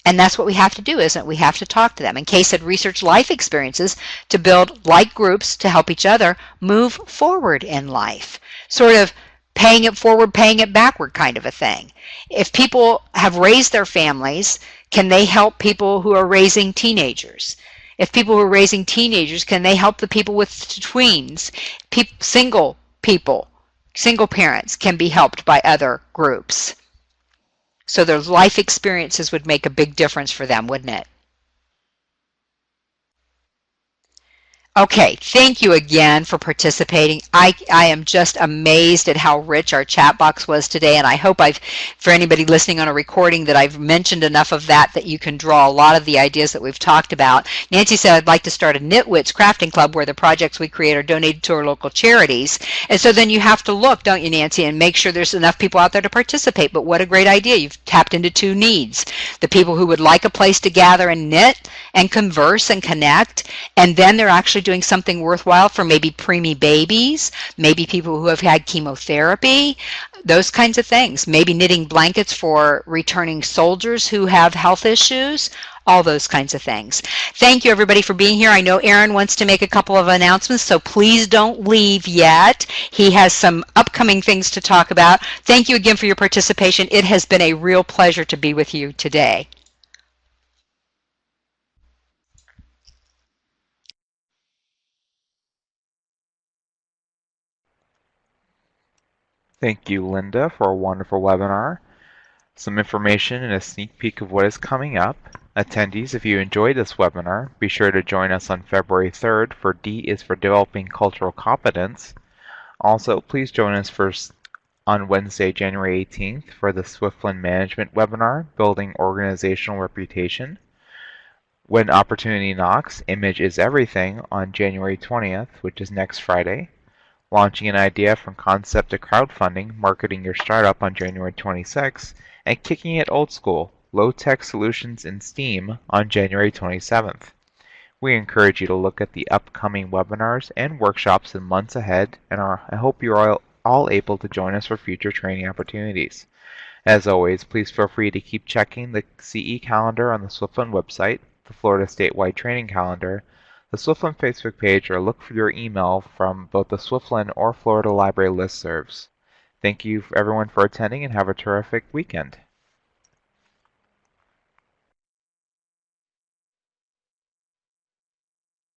And that's what we have to do, isn't it? We have to talk to them. And Kay said research life experiences to build like groups to help each other move forward in life. Sort of paying it forward, paying it backward kind of a thing. If people have raised their families, can they help people who are raising teenagers? If people who are raising teenagers, can they help the people with tweens? Single people, single parents can be helped by other groups. So their life experiences would make a big difference for them, wouldn't it? Okay, thank you again for participating. I am just amazed at how rich our chat box was today, and I hope for anybody listening on a recording, that I've mentioned enough of that you can draw a lot of the ideas that we've talked about. Nancy said, I'd like to start a Knitwits crafting club where the projects we create are donated to our local charities. And so then you have to look, don't you, Nancy, and make sure there's enough people out there to participate. But what a great idea. You've tapped into 2 needs. The people who would like a place to gather and knit and converse and connect, and then they're actually doing something worthwhile for maybe preemie babies, maybe people who have had chemotherapy, those kinds of things. Maybe knitting blankets for returning soldiers who have health issues, all those kinds of things. Thank you, everybody, for being here. I know Aaron wants to make a couple of announcements, so please don't leave yet. He has some upcoming things to talk about. Thank you again for your participation. It has been a real pleasure to be with you today. Thank you, Linda, for a wonderful webinar. Some information and a sneak peek of what is coming up. Attendees, if you enjoyed this webinar, be sure to join us on February 3rd for D is for Developing Cultural Competence. Also, please join us on Wednesday, January 18th for the Swiftland Management webinar, Building Organizational Reputation. When Opportunity Knocks, Image is Everything on January 20th, which is next Friday. Launching an idea from concept to crowdfunding, marketing your startup on January 26th, and Kicking It Old School, Low-Tech Solutions in STEAM on January 27th. We encourage you to look at the upcoming webinars and workshops in months ahead, and I hope you are all able to join us for future training opportunities. As always, please feel free to keep checking the CE calendar on the Swiftland website, the Florida statewide training calendar, the Swiftland Facebook page, or look for your email from both the Swiftland or Florida Library listservs. Thank you everyone for attending and have a terrific weekend.